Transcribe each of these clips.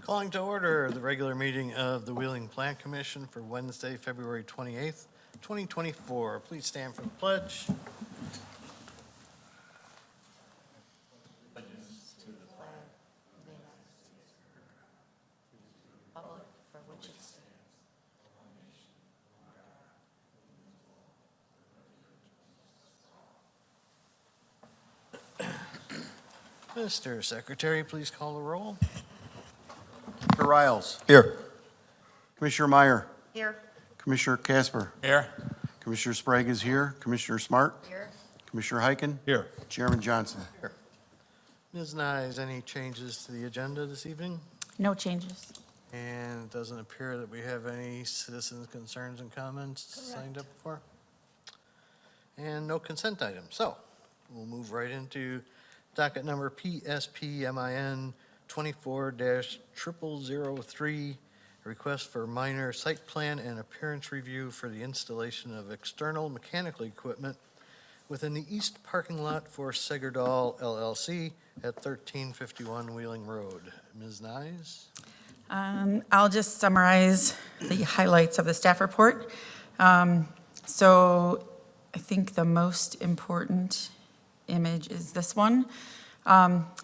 Calling to order the regular meeting of the Wheeling Plant Commission for Wednesday, February 28th, 2024. Please stand for the pledge. Mr. Secretary, please call the roll. Mr. Riles. Here. Commissioner Meyer. Here. Commissioner Casper. Here. Commissioner Sprague is here. Commissioner Smart. Here. Commissioner Heiken. Here. Chairman Johnson. Ms. Nyes, any changes to the agenda this evening? No changes. And it doesn't appear that we have any citizens' concerns and comments signed up for. And no consent items. So we'll move right into docket number PSPMIN 24-0003, request for minor site plan and appearance review for the installation of external mechanical equipment within the east parking lot for Segerdahl LLC at 1351 Wheeling Road. Ms. Nyes? I'll just summarize the highlights of the staff report. So I think the most important image is this one.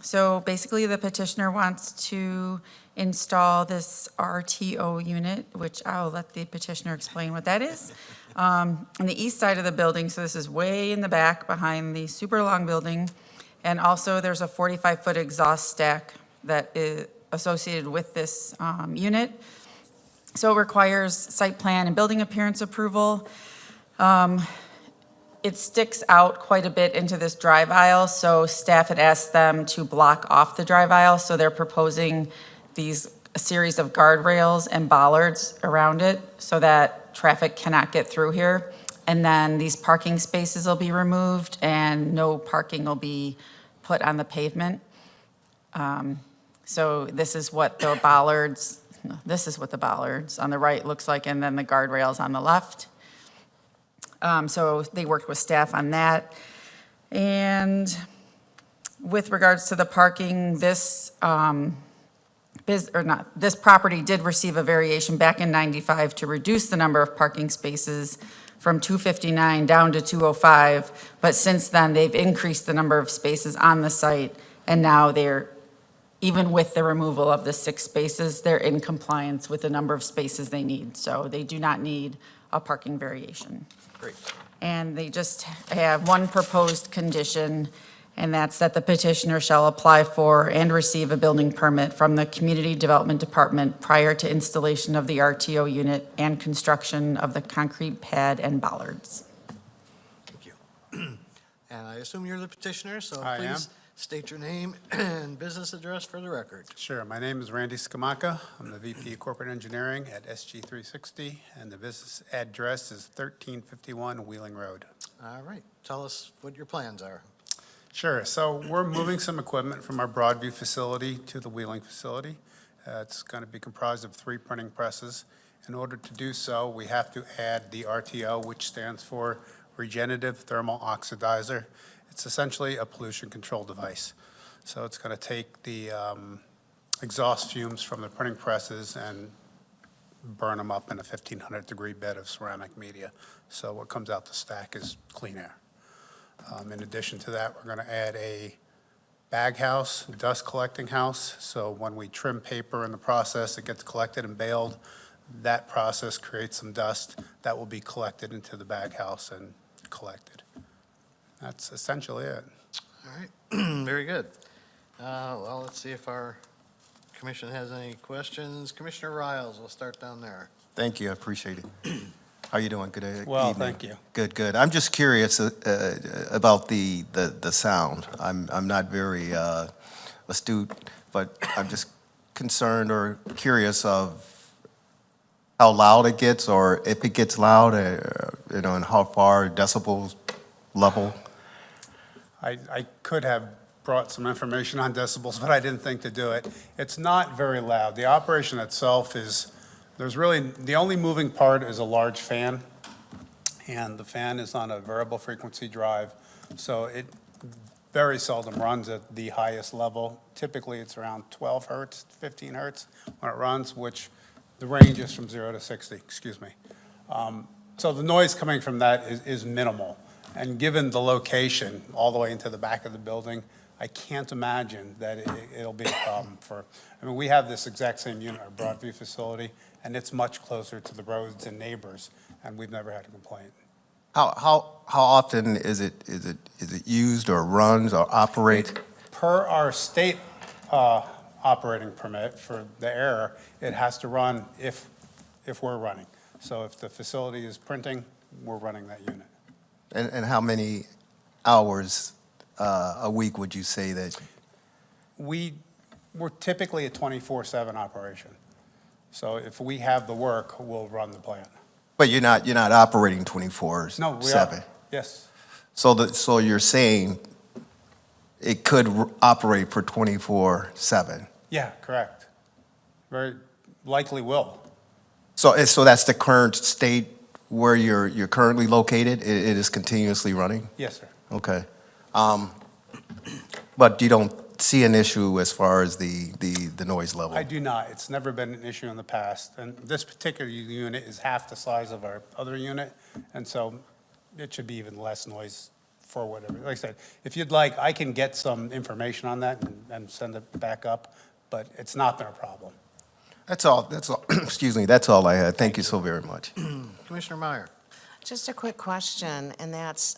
So basically, the petitioner wants to install this RTO unit, which I'll let the petitioner explain what that is, on the east side of the building. So this is way in the back behind the super long building. And also, there's a 45-foot exhaust stack that is associated with this unit. So it requires site plan and building appearance approval. It sticks out quite a bit into this drive aisle, so staff had asked them to block off the drive aisle, so they're proposing a series of guardrails and bollards around it so that traffic cannot get through here. And then these parking spaces will be removed and no parking will be put on the pavement. So this is what the bollards on the right looks like, and then the guardrails on the left. So they worked with staff on that. And with regards to the parking, this property did receive a variation back in '95 to reduce the number of parking spaces from 259 down to 205. But since then, they've increased the number of spaces on the site. And now even with the removal of the 6 spaces, they're in compliance with the number of spaces they need. So they do not need a parking variation. Great. And they just have one proposed condition, and that's that the petitioner shall apply for and receive a building permit from the Community Development Department prior to installation of the RTO unit and construction of the concrete pad and bollards. Thank you. And I assume you're the petitioner, so I am. please state your name and business address for the record. Sure. My name is Randy Skamaka. I'm the VP of Corporate Engineering at SG360, and the business address is 1351 Wheeling Road. All right. Tell us what your plans are. Sure. So we're moving some equipment from our Broadview facility to the Wheeling facility. It's going to be comprised of 3 printing presses. In order to do so, we have to add the RTO, which stands for Regenerative Thermal Oxidizer. It's essentially a pollution control device. So it's going to take the exhaust fumes from the printing presses and burn them up in a 1,500 degree bed of ceramic media. So what comes out the stack is clean air. In addition to that, we're going to add a bag house, dust collecting house. So when we trim paper in the process, it gets collected and baled. That process creates some dust that will be collected into the bag house and collected. That's essentially it. All right. Very good. Well, let's see if our commission has any questions. Commissioner Riles, we'll start down there. Thank you, I appreciate it. How you doing? Good evening. Well, thank you. Good, good. I'm just curious about the sound. I'm not very astute, but I'm just concerned or curious of how loud it gets, or if it gets loud, and how far decibels level. I could have brought some information on decibels, but I didn't think to do it. It's not very loud. The operation itself is, the only moving part is a large fan, and the fan is on a variable frequency drive. So very seldom runs at the highest level. Typically, it's around 12 hertz, 15 hertz when it runs, which the range is from 0 to 60, excuse me. So the noise coming from that is minimal. And given the location, all the way into the back of the building, I can't imagine that it'll be a problem for, I mean, we have this exact same unit, our Broadview facility, and it's much closer to the roads and neighbors, and we've never had a complaint. How often is it used or runs or operate? Per our state operating permit for the air, it has to run if we're running. So if the facility is printing, we're running that unit. And how many hours a week would you say that? We're typically a 24/7 operation. So if we have the work, we'll run the plant. But you're not operating 24/7? No, we are. Yes. So you're saying it could operate for 24/7? Yeah, correct. Very likely will. So that's the current state where you're currently located? It is continuously running? Yes, sir. Okay. But you don't see an issue as far as the noise level? I do not. It's never been an issue in the past. And this particular unit is half the size of our other unit, and so it should be even less noise for whatever. Like I said, if you'd like, I can get some information on that and send it back up, but it's not been a problem. That's all, excuse me, that's all I had. Thank you so very much. Commissioner Meyer. Just a quick question, and that's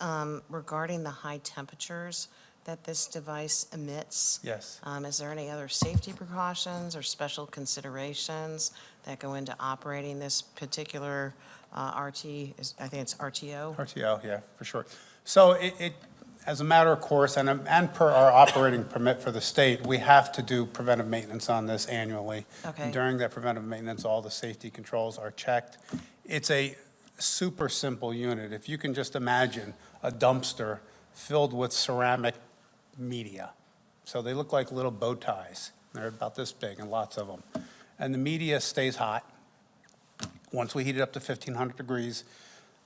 regarding the high temperatures that this device emits. Yes. Is there any other safety precautions or special considerations that go into operating this particular I think it's RTO? RTO, yeah, for sure. So it as a matter of course, and per our operating permit for the state, we have to do preventive maintenance on this annually. Okay. And during that preventive maintenance, all the safety controls are checked. It's a super simple unit. If you can just imagine a dumpster filled with ceramic media. So they look like little bow ties. They're about this big and lots of them. And the media stays hot. Once we heat it up to 1,500 degrees,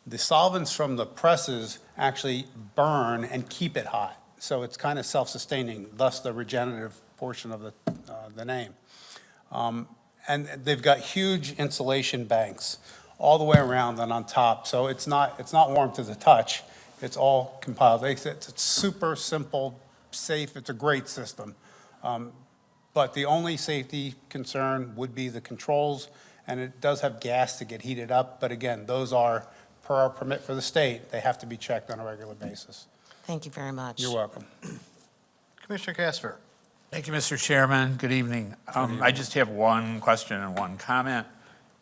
the solvents from the presses actually burn and keep it hot. So it's kind of self-sustaining, thus the regenerative portion of the name. And they've got huge insulation banks all the way around and on top. So it's not warm to the touch. It's all compiled. It's super simple, safe. It's a great system. But the only safety concern would be the controls, and it does have gas to get heated up. But again, those are, per our permit for the state, they have to be checked on a regular basis. Thank you very much. You're welcome. Commissioner Casper. Thank you, Mr. Chairman. Good evening. I just have one question and one comment.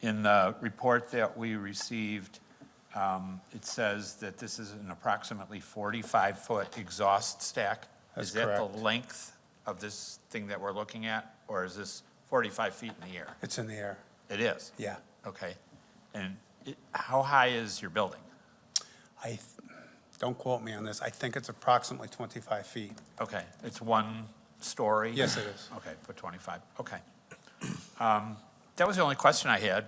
In the report that we received, it says that this is an approximately 45-foot exhaust stack. That's Is that correct. the length of this thing that we're looking at, or is this 45 feet in the air? It's in the air. It is? Yeah. Okay. And how high is your building? Don't quote me on this. I think it's approximately 25 feet. Okay, it's one story? Yes, it is. Okay, for 25, okay. That was the only question I had.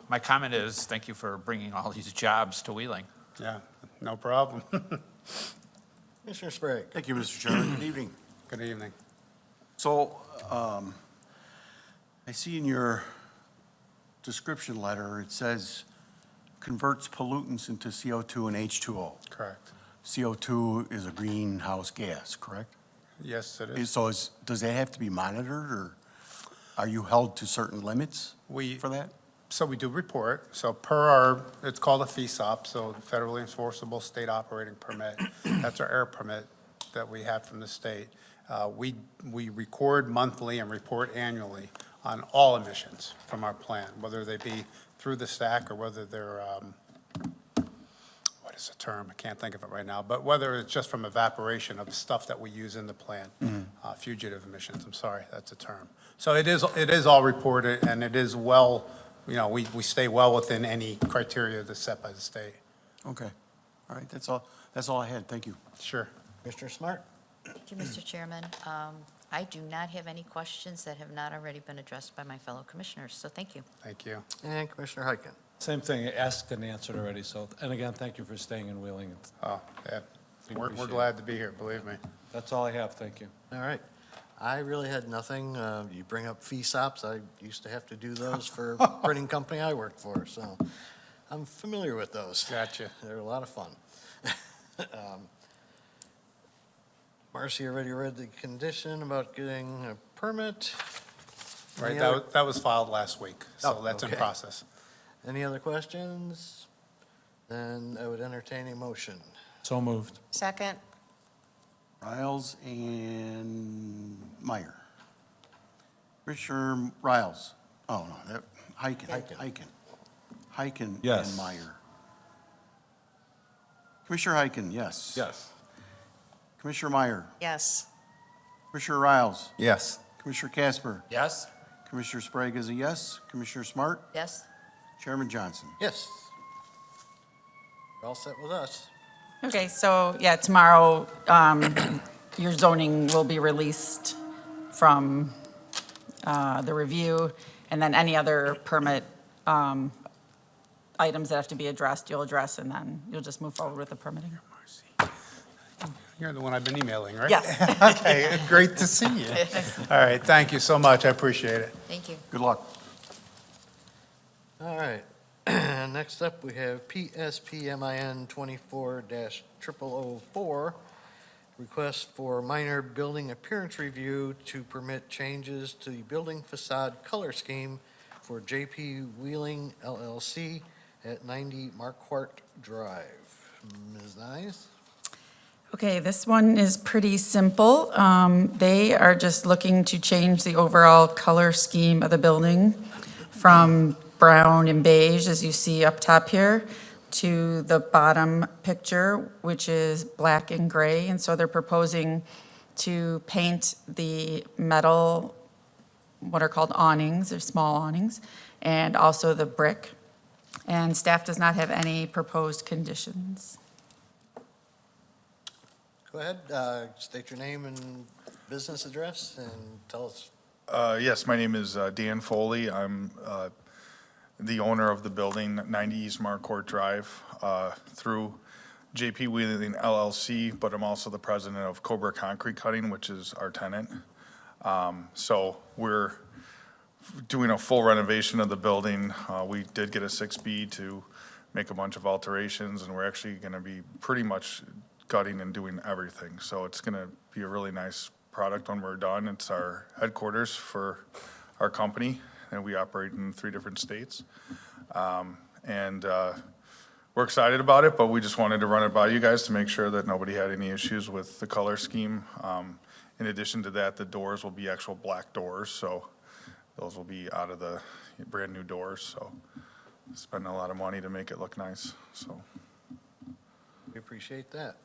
My comment is, thank you for bringing all these jobs to Wheeling. Yeah, no problem. Commissioner Sprague. Thank you, Mr. Chairman. Good evening. Good evening. So, I see in your description letter, it says converts pollutants into CO2 and H2O. Correct. CO2 is a greenhouse gas, correct? Yes, it is. So does that have to be monitored, or are you held to certain limits We, for that? so we do report. So per our, it's called a FESOP, so federally enforceable state operating permit. That's our air permit that we have from the state. We record monthly and report annually on all emissions from our plant, whether they be through the stack or whether they're, what is the term? I can't think of it right now, but whether it's just from evaporation of stuff that we use in the plant, fugitive emissions, I'm sorry, that's a term. So it is all reported, and it is well, you know, we stay well within any criteria that's set by the state. Okay. All right, that's all I had. Thank you. Sure. Commissioner Smart. Thank you, Mr. Chairman. I do not have any questions that have not already been addressed by my fellow commissioners, so thank you. Thank you. And Commissioner Heiken. Same thing, asked and answered already, so, and again, thank you for staying in Wheeling. Oh, yeah. We're appreciate it. glad to be here, believe me. That's all I have, thank you. All right. I really had nothing. You bring up fee stops. I used to have to do those for a printing company I worked for, so I'm familiar with those. Gotcha. They're a lot of fun. Marcy already read the condition about getting a permit. Right, Any that other- was, that was filed last week, so Oh, that's in okay. process. Any other questions? Then I would entertain a motion. So moved. Second? Riles and Meyer. Commissioner Riles. Oh, no, that, Heiken Yes. and Meyer. Commissioner Heiken, yes. Yes. Commissioner Meyer. Yes. Commissioner Riles. Yes. Commissioner Casper. Yes? Commissioner Sprague is a yes. Commissioner Smart. Yes? Chairman Johnson. Yes. You're all set with us. Okay, so, yeah, tomorrow, your zoning will be released from the review, and then any other permit items that have to be addressed, you'll address, and then you'll just move forward with the permitting. You're the one I've been emailing, right? Yes. Okay, great to see you. All right, thank you so much, I appreciate it. Thank you. Good luck. All right. Next up, we have PSPMIN 24-0004, request for minor building appearance review to permit changes to the building facade color scheme for JP Wheeling LLC at 90 Marquardt Drive. Ms. Nyes? Okay, this one is pretty simple. They are just looking to change the overall color scheme of the building from brown and beige, as you see up top here, to the bottom picture, which is black and gray. And so they're proposing to paint the metal, what are called awnings, they're small awnings, and also the brick. And staff does not have any proposed conditions. Go ahead, state your name and business address, and tell us. Yes, my name is Dan Foley. I'm the owner of the building, 90 East Marquardt Drive, through JP Wheeling LLC, but I'm also the president of Cobra Concrete Cutting, which is our tenant. So we're doing a full renovation of the building. We did get a 6B to make a bunch of alterations, and we're actually going to be pretty much gutting and doing everything. So it's going to be a really nice product when we're done. It's our headquarters for our company, and we operate in 3 different states. We're excited about it, but we just wanted to run it by you guys to make sure that nobody had any issues with the color scheme. In addition to that, the doors will be actual black doors, so those will be out of the brand-new doors. So spending a lot of money to make it look nice, so. We appreciate that.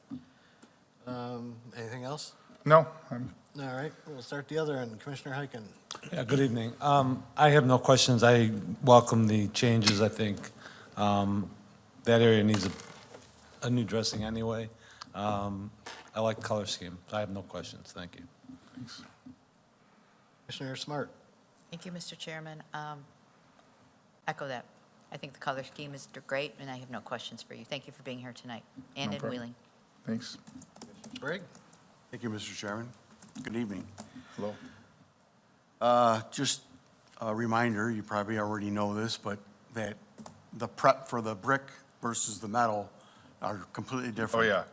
Anything else? No, All right, we'll start the other end. Commissioner Heiken. Yeah, good evening. I have no questions. I welcome the changes. I think that area needs a new dressing anyway. I like the color scheme. I have no questions. Thank you. Commissioner Smart. Thank you, Mr. Chairman. Echo that. I think the color scheme is great, and I have no questions for you. Thank you for being here tonight, and No in problem. Wheeling. Thanks. Sprague. Thank you, Mr. Chairman. Good evening. Hello. Just a reminder, you probably already know this, but that the prep for the brick versus the metal are completely Oh, different. yeah.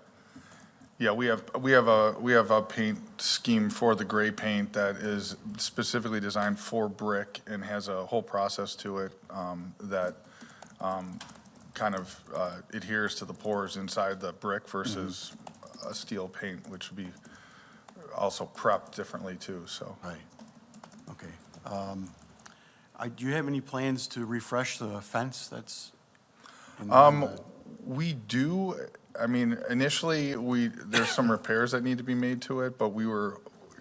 Yeah, we have a paint scheme for the gray paint that is specifically designed for brick and has a whole process to it that kind of adheres to the pores inside the brick versus a steel paint, which would be also prepped differently too, so. Right, okay. Do you have any plans to refresh the fence that's? in the- We do, I mean, initially, there's some repairs that need to be made to it, but we were,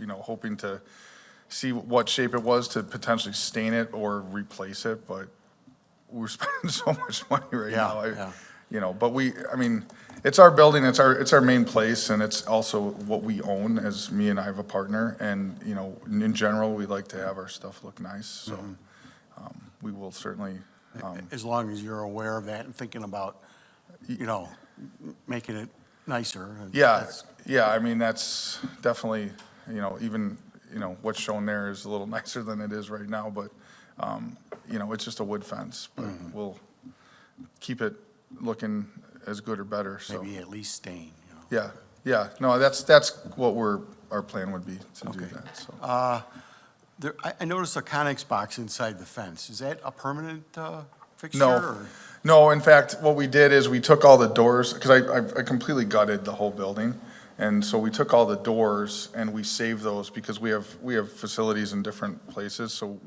hoping to see what shape it was to potentially stain it or replace it, but we're spending so much money right now. Yeah. But it's our building, it's our main place, and it's also what we own, as me and I have a partner, and, in general, we like to have our stuff look nice, so we will certainly, As long as you're aware of that and thinking about, making it nicer. Yeah, That's- yeah, I mean, that's definitely, even, what's shown there is a little nicer than it is right now, but, it's just a wood fence, but we'll keep it looking as good or better, so. Maybe at least stain, Yeah, yeah, no, that's what our plan would be to do Okay. that, so. I noticed a Connex box inside the fence. Is that a permanent fixture? No, or- no, in fact, what we did is we took all the doors, because I completely gutted the whole building. And so we took all the doors and we saved those because we have facilities in different places. So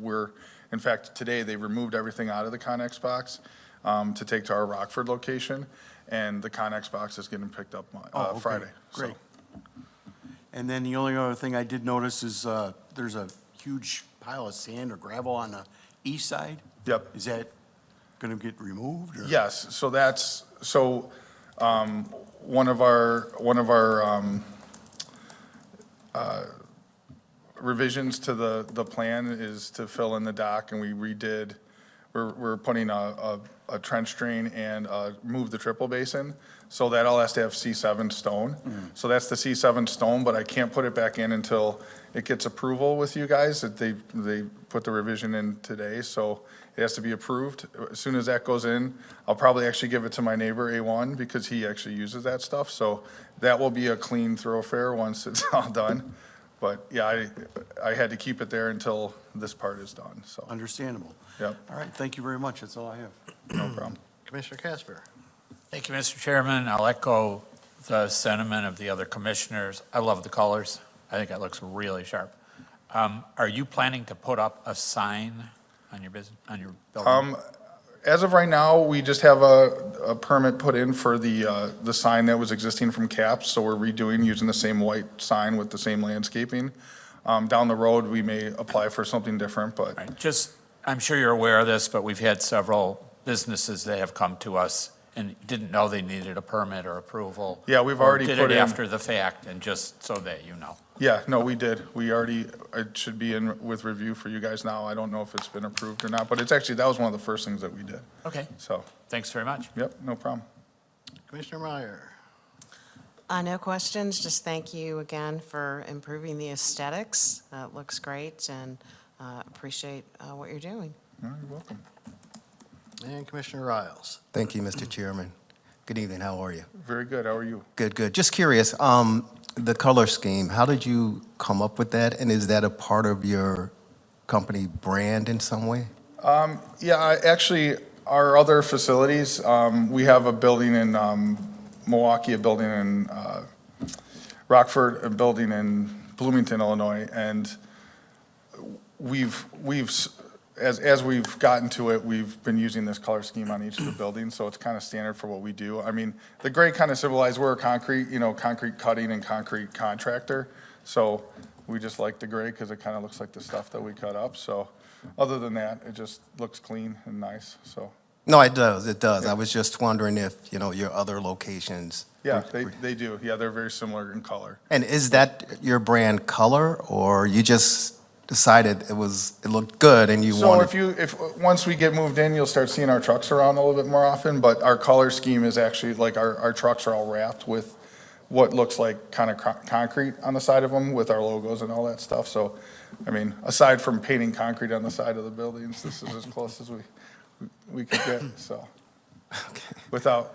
in fact, today they removed everything out of the Connex box to take to our Rockford location. And the Connex box is getting picked up okay. Friday. so. Great. And then the only other thing I did notice is there's a huge pile of sand or gravel on the east side. Yep. Is that going to get removed? Or? Yes, so one of our revisions to the plan is to fill in the dock, and we're putting a trench drain and move the triple basin, so that all has to have C7 stone. So that's the C7 stone, but I can't put it back in until it gets approval with you guys, that they put the revision in today, so it has to be approved. As soon as that goes in, I'll probably actually give it to my neighbor, A1, because he actually uses that stuff, so that will be a clean thoroughfare once it's all done. But yeah, I had to keep it there until this part is done, so, Understandable. yep, All right, thank you very much. That's all I have. no problem. Commissioner Casper. Thank you, Mr. Chairman. I'll echo the sentiment of the other commissioners. I love the colors. I think it looks really sharp. Are you planning to put up a sign on your building? As of right now, we just have a permit put in for the sign that was existing from CAPS, so we're redoing, using the same white sign with the same landscaping. Down the road, we may apply for something different, but, Right, I'm sure you're aware of this, but we've had several businesses that have come to us and didn't know they needed a permit or approval. Yeah, we've or already did put it in- after the fact, and just so that you know. yeah, no, we did. It should be in with review for you guys now. I don't know if it's been approved or not, but that was one of the first things that we did. Okay, So, thanks very much. yep, no problem. Commissioner Meyer. No questions, just thank you again for improving the aesthetics. It looks great, and appreciate what you're doing. All right, you're welcome. And Commissioner Riles. Thank you, Mr. Chairman. Good evening, how are you? Very good, how are you? Good, good. Just curious, the color scheme, how did you come up with that? And is that a part of your company brand in some way? Yeah, actually, our other facilities, we have a building in Milwaukee, a building in Rockford, a building in Bloomington, Illinois, and as we've gotten to it, we've been using this color scheme on each of the buildings, so it's kind of standard for what we do. I mean, the gray kind of symbolizes we're a concrete cutting and concrete contractor, so we just like the gray because it kind of looks like the stuff that we cut up, so other than that, it just looks clean and nice, so. No, it does, it does. I was just wondering if, your other locations. Yeah, they do. Yeah, they're very similar in color. And is that your brand color, or you just decided it looked good and you So wanted? once we get moved in, you'll start seeing our trucks around a little bit more often, but our color scheme is actually, like, our trucks are all wrapped with what looks like kind of concrete on the side of them with our logos and all that stuff. So, I mean, aside from painting concrete on the side of the buildings, this is as close as we could get, so. Without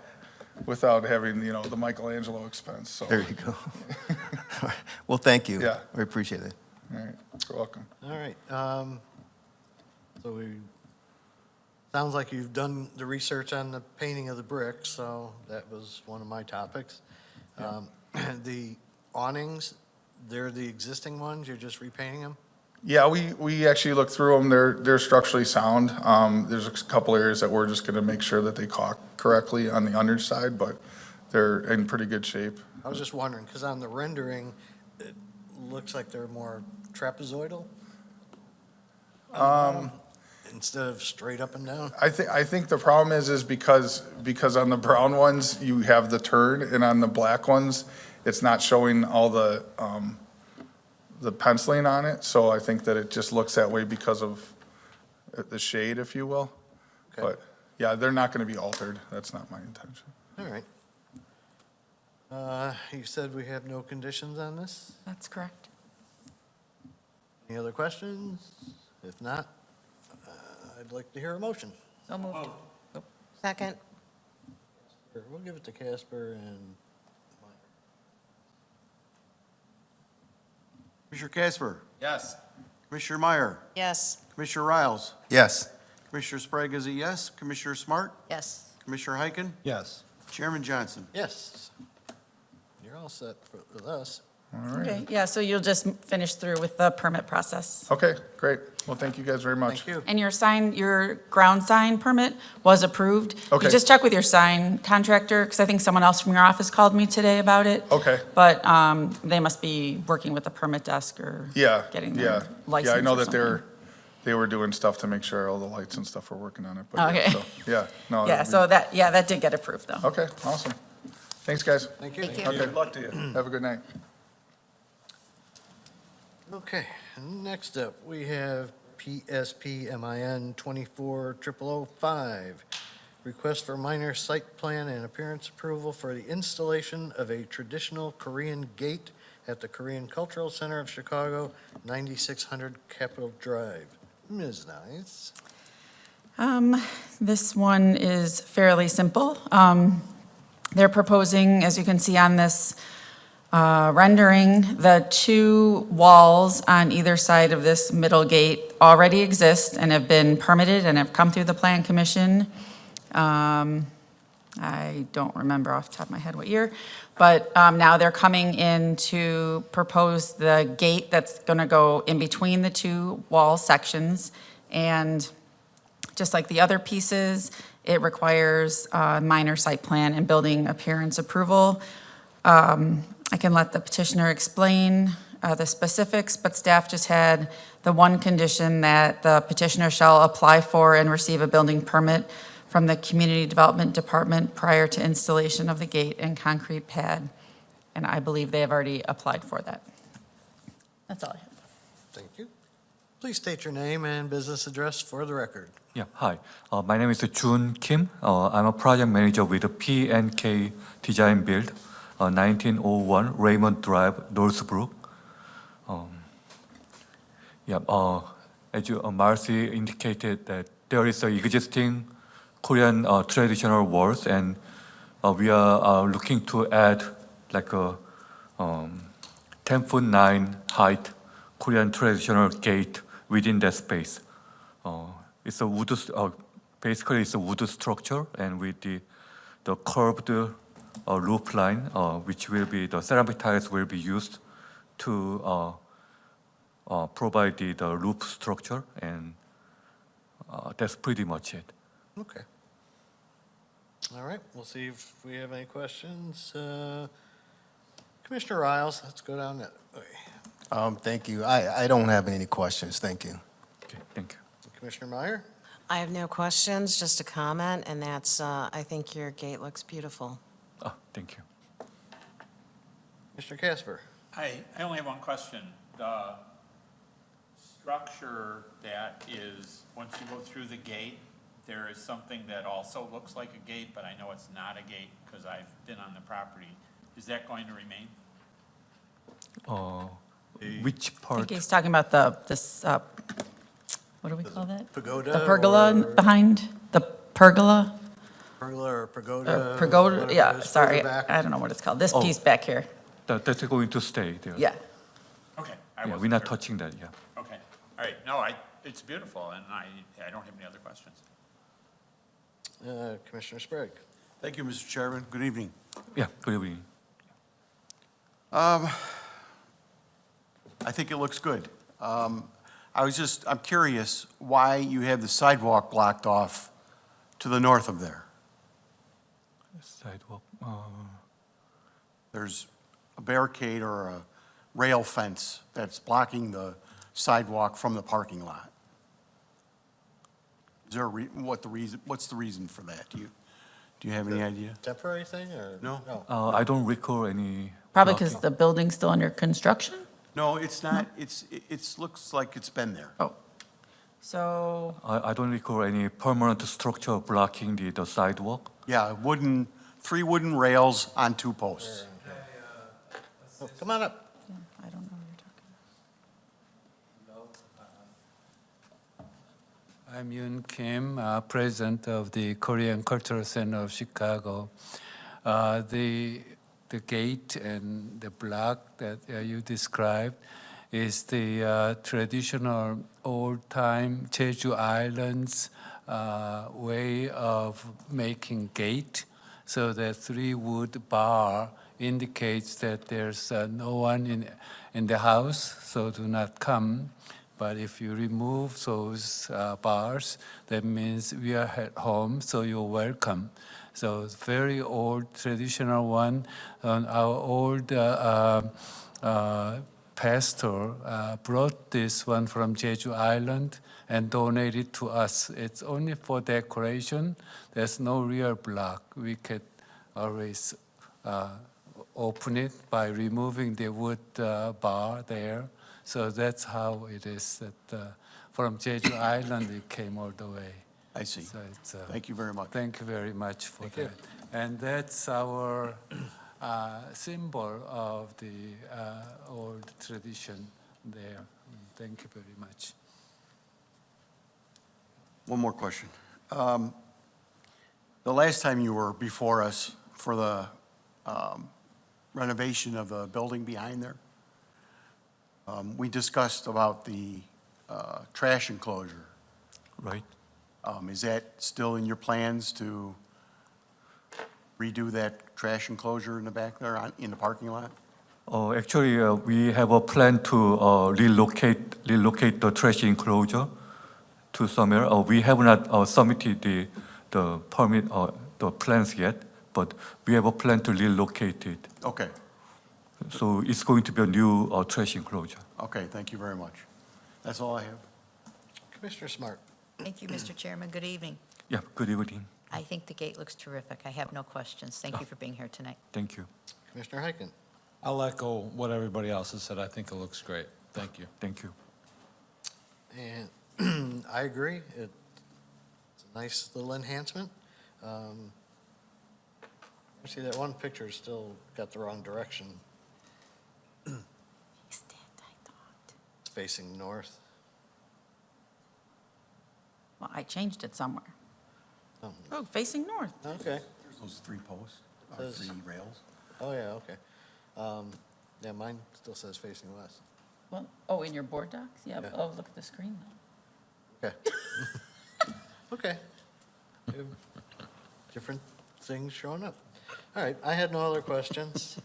having, the Michelangelo expense, so. There you go. All right. Well, thank you. Yeah. We appreciate it. All right, you're welcome. All right. So sounds like you've done the research on the painting of the bricks, so that was one of my topics. The awnings, they're the existing ones, you're just repainting them? Yeah, we actually looked through them. They're structurally sound. There's a couple areas that we're just gonna make sure that they caulk correctly on the underside, but they're in pretty good shape. I was just wondering, because on the rendering, it looks like they're more trapezoidal? Instead of straight up and down? I think the problem is because on the brown ones, you have the turn, and on the black ones, it's not showing all the penciling on it, so I think that it just looks that way because of the shade, if you will. Okay. But, yeah, they're not gonna be altered. That's not my intention. All right. You said we have no conditions on this? That's correct. Any other questions? If not, I'd like to hear a motion. So moved. Second? We'll give it to Casper and Commissioner Casper, Yes. Commissioner Meyer, Yes. Commissioner Riles, Yes. Commissioner Sprague is a yes, Commissioner Smart, Yes. Commissioner Heiken, Yes. Chairman Johnson. yes. You're all set with us. Okay, yeah, so you'll just finish through with the permit process. Okay, great. Well, thank you guys very much. Thank you. And your ground sign permit was approved. Okay. You just check with your sign contractor, because I think someone else from your office called me today about it. Okay. But they must be working with the permit desk or Yeah, getting yeah. their license Yeah, I know or that something. they were doing stuff to make sure all the lights and stuff were working on it. But yeah, Okay. so, yeah, no. Yeah, that'd so be- that did get approved, though. Okay, awesome. Thanks, guys. Thank you. Okay, good luck to you. Have a good night. Okay, next up, we have PSP MIN 24005. Request for minor site plan and appearance approval for the installation of a traditional Korean gate at the Korean Cultural Center of Chicago, 9600 Capitol Drive. Ms. Nice. This one is fairly simple. They're proposing, as you can see on this rendering, the two walls on either side of this middle gate already exist and have been permitted and have come through the Plan Commission. I don't remember off the top of my head what year, but now they're coming in to propose the gate that's going to go in between the two wall sections. And just like the other pieces, it requires minor site plan and building appearance approval. I can let the petitioner explain the specifics, but staff just had the one condition that the petitioner shall apply for and receive a building permit from the Community Development Department prior to installation of the gate and concrete pad. And I believe they have already applied for that. That's all I have. Thank you. Please state your name and business address for the record. Yeah, hi. My name is Jun Kim. I'm a project manager with P&K Design Build, 1901 Raymond Drive, Northbrook. As you, Marcy indicated that there is an existing Korean traditional walls, and we are looking to add like a 10-foot-9 height Korean traditional gate within that space. It's a wood, basically it's a wood structure, and with the curved roof line, which will be, the ceramic tiles will be used to provide the roof structure, and that's pretty much it. Okay. All right, we'll see if we have any questions. Commissioner Riles, let's go down that way. Thank you. I don't have any questions. Thank you. Okay, thank you. Commissioner Meyer? I have no questions, just a comment, and that's, I think your gate looks beautiful. Thank you. Mr. Casper? I only have one question. The structure that is, once you go through the gate, there is something that also looks like a gate, but I know it's not a gate because I've been on the property. Is that going to remain? Which I part? think he's talking about this, what do we call that? Pagoda? The pergola or- behind, the pergola? Pergola or Or pagoda? Pergola, whatever it yeah, is, sorry, further back. I don't know what it's called, this Oh. piece back here, That's going to stay there. yeah. Okay. I Yeah, wasn't we're not sure. touching that, yeah. Okay. All right. No, it's beautiful, and I don't have any other questions. Commissioner Sprague? Thank you, Mr. Chairman. Good evening. Yeah, good evening. I think it looks good. I'm curious why you have the sidewalk blocked off to the north of there. Sidewalk, There's a barricade or a rail fence that's blocking the sidewalk from the parking lot. Is there what's the reason for that? Do you have any idea? Temporary thing, or? No. I don't recall any. Probably because blocking. the building's still under construction? No, it's not. It looks like it's been there. Oh, so, I don't recall any permanent structure blocking the sidewalk. Yeah, three wooden rails on two posts. Oh, come on up. Yeah, I don't know what you're talking I'm Yoon Kim, president of the Korean Cultural Center of Chicago. The gate and the block that you described is the traditional old-time Jeju Islands way of making gate. So the three-wood bar indicates that there's no one in the house, so do not come. But if you remove those bars, that means we are at home, so you're welcome. So it's very old, traditional one. Our old pastor brought this one from Jeju Island and donated to us. It's only for decoration. There's no real block. We could always open it by removing the wood bar there. So that's how it is that from Jeju Island it came all the way. I see. So it's, Thank you very much. Thank you very much for Thank you. that. And that's our symbol of the old tradition there. Thank you very much. One more question. The last time you were before us for the renovation of the building behind there, we discussed about the trash enclosure. Right? Is that still in your plans to redo that trash enclosure in the back there in the parking lot? Actually, we have a plan to relocate the trash enclosure to somewhere. We have not submitted the permit or the plans yet, but we have a plan to relocate it. Okay, So it's going to be a new trash enclosure. okay, thank you very much. That's all I have. Commissioner Smart. Thank you, Mr. Chairman. Good evening. Yeah, good evening. I think the gate looks terrific. I have no questions. Thank you for being here tonight. Thank you. Commissioner Heiken. I'll echo what everybody else has said. I think it looks great. Thank you. Thank you. And I agree. It's a nice little enhancement. See, that one picture still got the wrong direction. He's dead, I thought. It's facing north. Well, I changed it somewhere. Oh, Oh, facing north. okay. There's those three posts, Says- three rails. Oh, yeah, okay. Yeah, mine still says facing west. Well, oh, in your board docs? Yeah, Yeah. oh, look at the screen though. Okay. Okay. Different things showing up. All right, I had no other questions.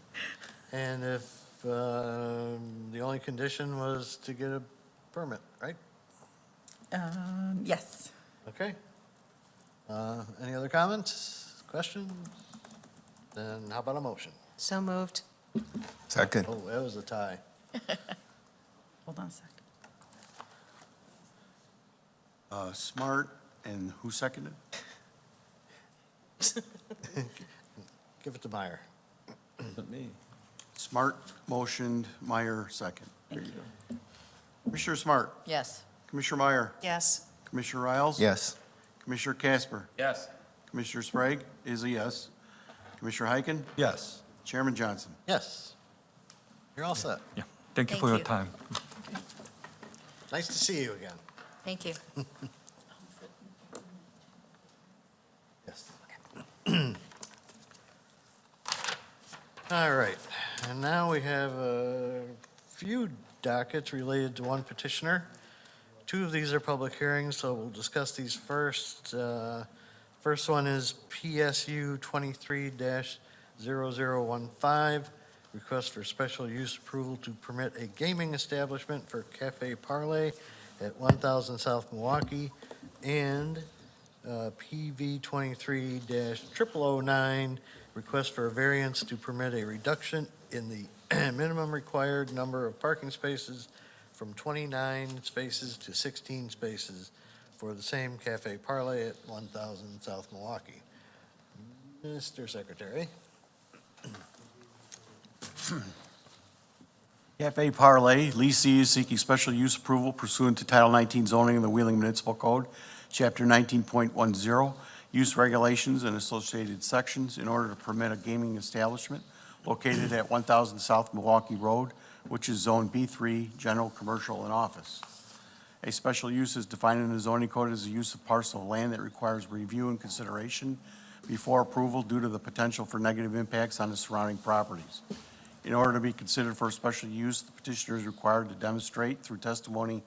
And if, the only condition was to get a permit, right? Yes. Okay. Any other comments, questions? Then how about a motion? So moved. Second. Oh, that was a tie. Hold on a second. Smart, and who seconded? Give it to Meyer. Me. Smart motioned, Meyer second. Thank you. Commissioner Smart, Yes. Commissioner Meyer, Yes. Commissioner Riles? Yes. Commissioner Casper, Yes. Commissioner Sprague is a yes. Commissioner Heiken, Yes. Chairman Johnson. Yes. You're all set. Yeah. Thank you Thank for your you. time. Nice to see you again. Thank you. Yes. All right, and now we have a few dockets related to one petitioner. Two of these are public hearings, so we'll discuss these first. First one is PSU 23-0015, request for special use approval to permit a gaming establishment for Cafe Parlay at 1000 South Milwaukee, and PV 23-0009, request for a variance to permit a reduction in the minimum required number of parking spaces from 29 spaces to 16 spaces for the same Cafe Parlay at 1000 South Milwaukee. Mr. Secretary. Cafe Parlay, leasee is seeking special use approval pursuant to Title 19 zoning of the Wheeling Municipal Code, Chapter 19.10, use regulations and associated sections in order to permit a gaming establishment located at 1000 South Milwaukee Road, which is Zone B3, General, Commercial, and Office. A special use is defined in the zoning code as a use of parcel of land that requires review and consideration before approval due to the potential for negative impacts on the surrounding properties. In order to be considered for a special use, the petitioner is required to demonstrate through testimony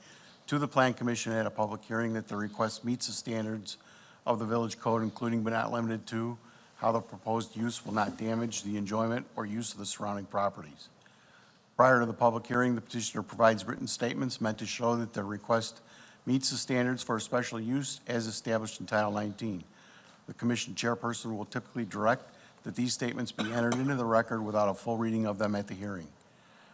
to the Plan Commission at a public hearing that the request meets the standards of the village code, including but not limited to how the proposed use will not damage the enjoyment or use of the surrounding properties. Prior to the public hearing, the petitioner provides written statements meant to show that the request meets the standards for a special use as established in Title 19. The commission chairperson will typically direct that these statements be entered into the record without a full reading of them at the hearing.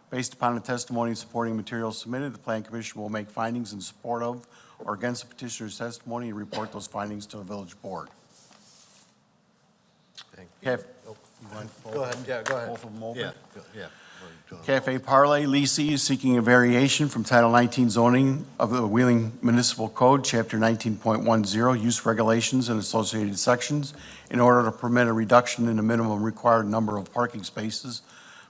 Based upon the testimony and supporting materials submitted, the Plan Commission will make findings in support of or against the petitioner's testimony and report those findings to the village board. Thank you. Okay. Oh, you want- Go ahead, yeah, go ahead. Both of them open? Yeah, yeah. Cafe Parlay leasee is seeking a variation from Title 19 zoning of the Wheeling Municipal Code, Chapter 19.10, Use Regulations and Associated Sections, in order to permit a reduction in the minimum required number of parking spaces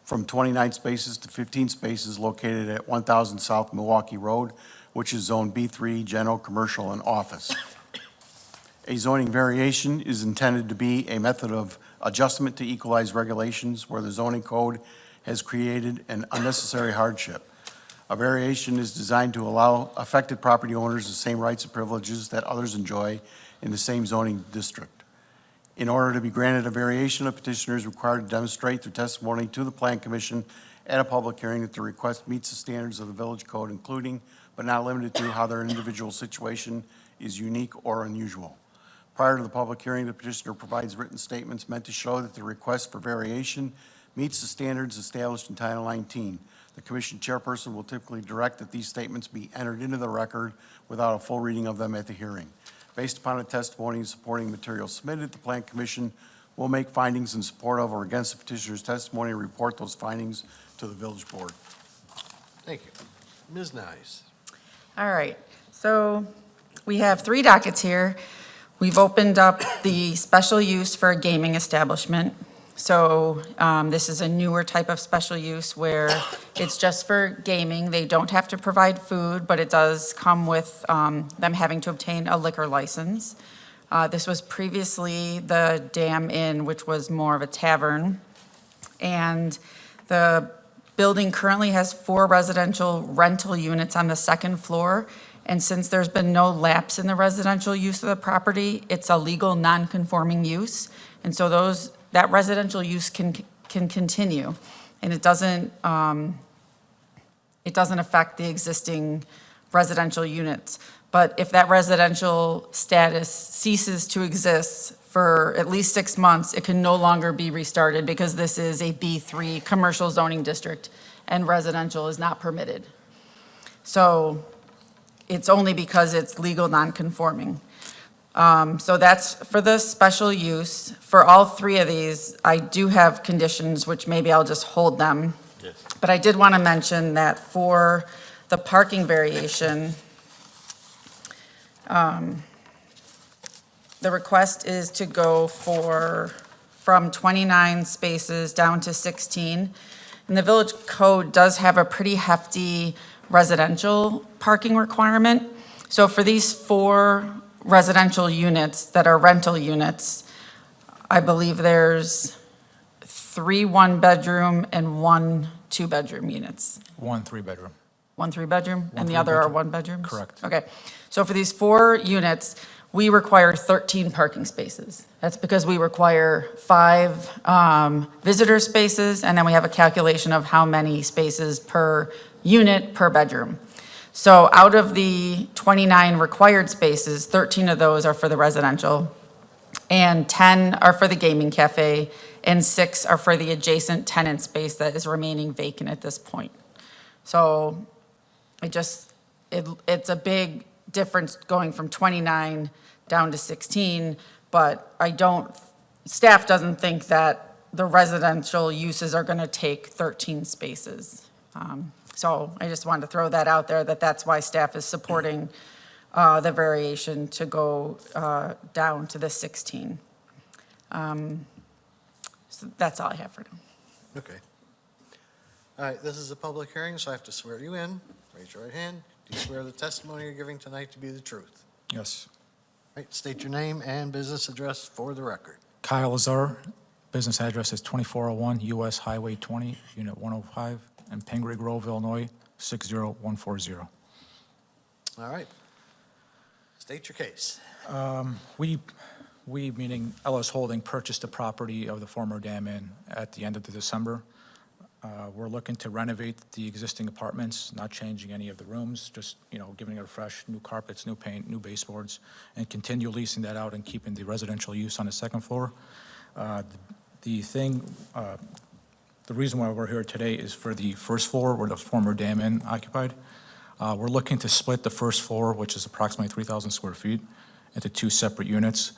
from 29 spaces to 15 spaces located at 1000 South Milwaukee Road, which is Zone B3, General, Commercial, and Office. A zoning variation is intended to be a method of adjustment to equalize regulations where the zoning code has created an unnecessary hardship. A variation is designed to allow affected property owners the same rights and privileges that others enjoy in the same zoning district. In order to be granted a variation, a petitioner is required to demonstrate through testimony to the Plan Commission at a public hearing that the request meets the standards of the village code, including but not limited to how their individual situation is unique or unusual. Prior to the public hearing, the petitioner provides written statements meant to show that the request for variation meets the standards established in Title 19. The commission chairperson will typically direct that these statements be entered into the record without a full reading of them at the hearing. Based upon the testimony and supporting materials submitted, the Plan Commission will make findings in support of or against the petitioner's testimony and report those findings to the village board. Thank you. Ms. Nyes. All right, so we have 3 dockets here. We've opened up the special use for a gaming establishment. So this is a newer type of special use where it's just for gaming. They don't have to provide food, but it does come with them having to obtain a liquor license. This was previously the Dam Inn, which was more of a tavern. And the building currently has 4 residential rental units on the 2nd floor. And since there's been no lapse in the residential use of the property, it's a legal non-conforming use. And so that residential use can continue, and it doesn't affect the existing residential units. But if that residential status ceases to exist for at least 6 months, it can no longer be restarted because this is a B3 commercial zoning district and residential is not permitted. So it's only because it's legal non-conforming. So that's for the special use. For all 3 of these, I do have conditions, which maybe I'll just hold them. Yes. But I did want to mention that for the parking variation, the request is to go from 29 spaces down to 16. And the village code does have a pretty hefty residential parking requirement. So for these 4 residential units that are rental units, I believe there's 3 1-bedroom and 1 2-bedroom units. 1 3-bedroom. 1 3-bedroom, and the 1 other are three-bedroom. 1-bedrooms? Correct. Okay, so for these 4 units, we require 13 parking spaces. That's because we require 5 visitor spaces, and then we have a calculation of how many spaces per unit per bedroom. So out of the 29 required spaces, 13 of those are for the residential, and 10 are for the gaming cafe, and 6 are for the adjacent tenant space that is remaining vacant at this point. So it's a big difference going from 29 down to 16, but staff doesn't think that the residential uses are gonna take 13 spaces. So I just wanted to throw that out there, that's why staff is supporting the variation to go down to the 16. So that's all I have for now. Okay. All right, this is a public hearing, so I have to swear you in. Raise your right hand. Do you swear the testimony you're giving tonight to be the truth? Yes. All right, state your name and business address for the record. Kyle Lazar, business address is 2401 US Highway 20, Unit 105, in Pingree Grove, Illinois, 60140. All right. State your case. We, meaning Ellis Holding, purchased the property of the former dam inn at the end of December. We're looking to renovate the existing apartments, not changing any of the rooms, just, giving it a fresh, new carpets, new paint, new baseboards, and continue leasing that out and keeping the residential use on the second floor. The reason why we're here today is for the first floor where the former dam inn occupied. We're looking to split the first floor, which is approximately 3,000 square feet, into two separate units.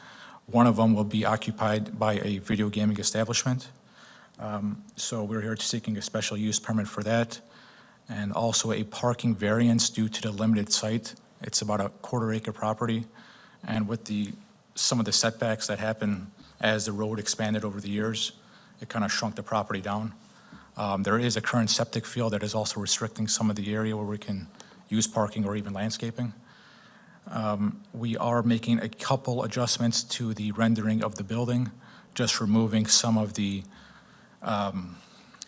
One of them will be occupied by a video gaming establishment. So we're here seeking a special use permit for that, and also a parking variance due to the limited site. It's about a quarter-acre property, and with some of the setbacks that happen as the road expanded over the years, it kind of shrunk the property down. There is a current septic field that is also restricting some of the area where we can use parking or even landscaping. We are making a couple adjustments to the rendering of the building, just removing some of the,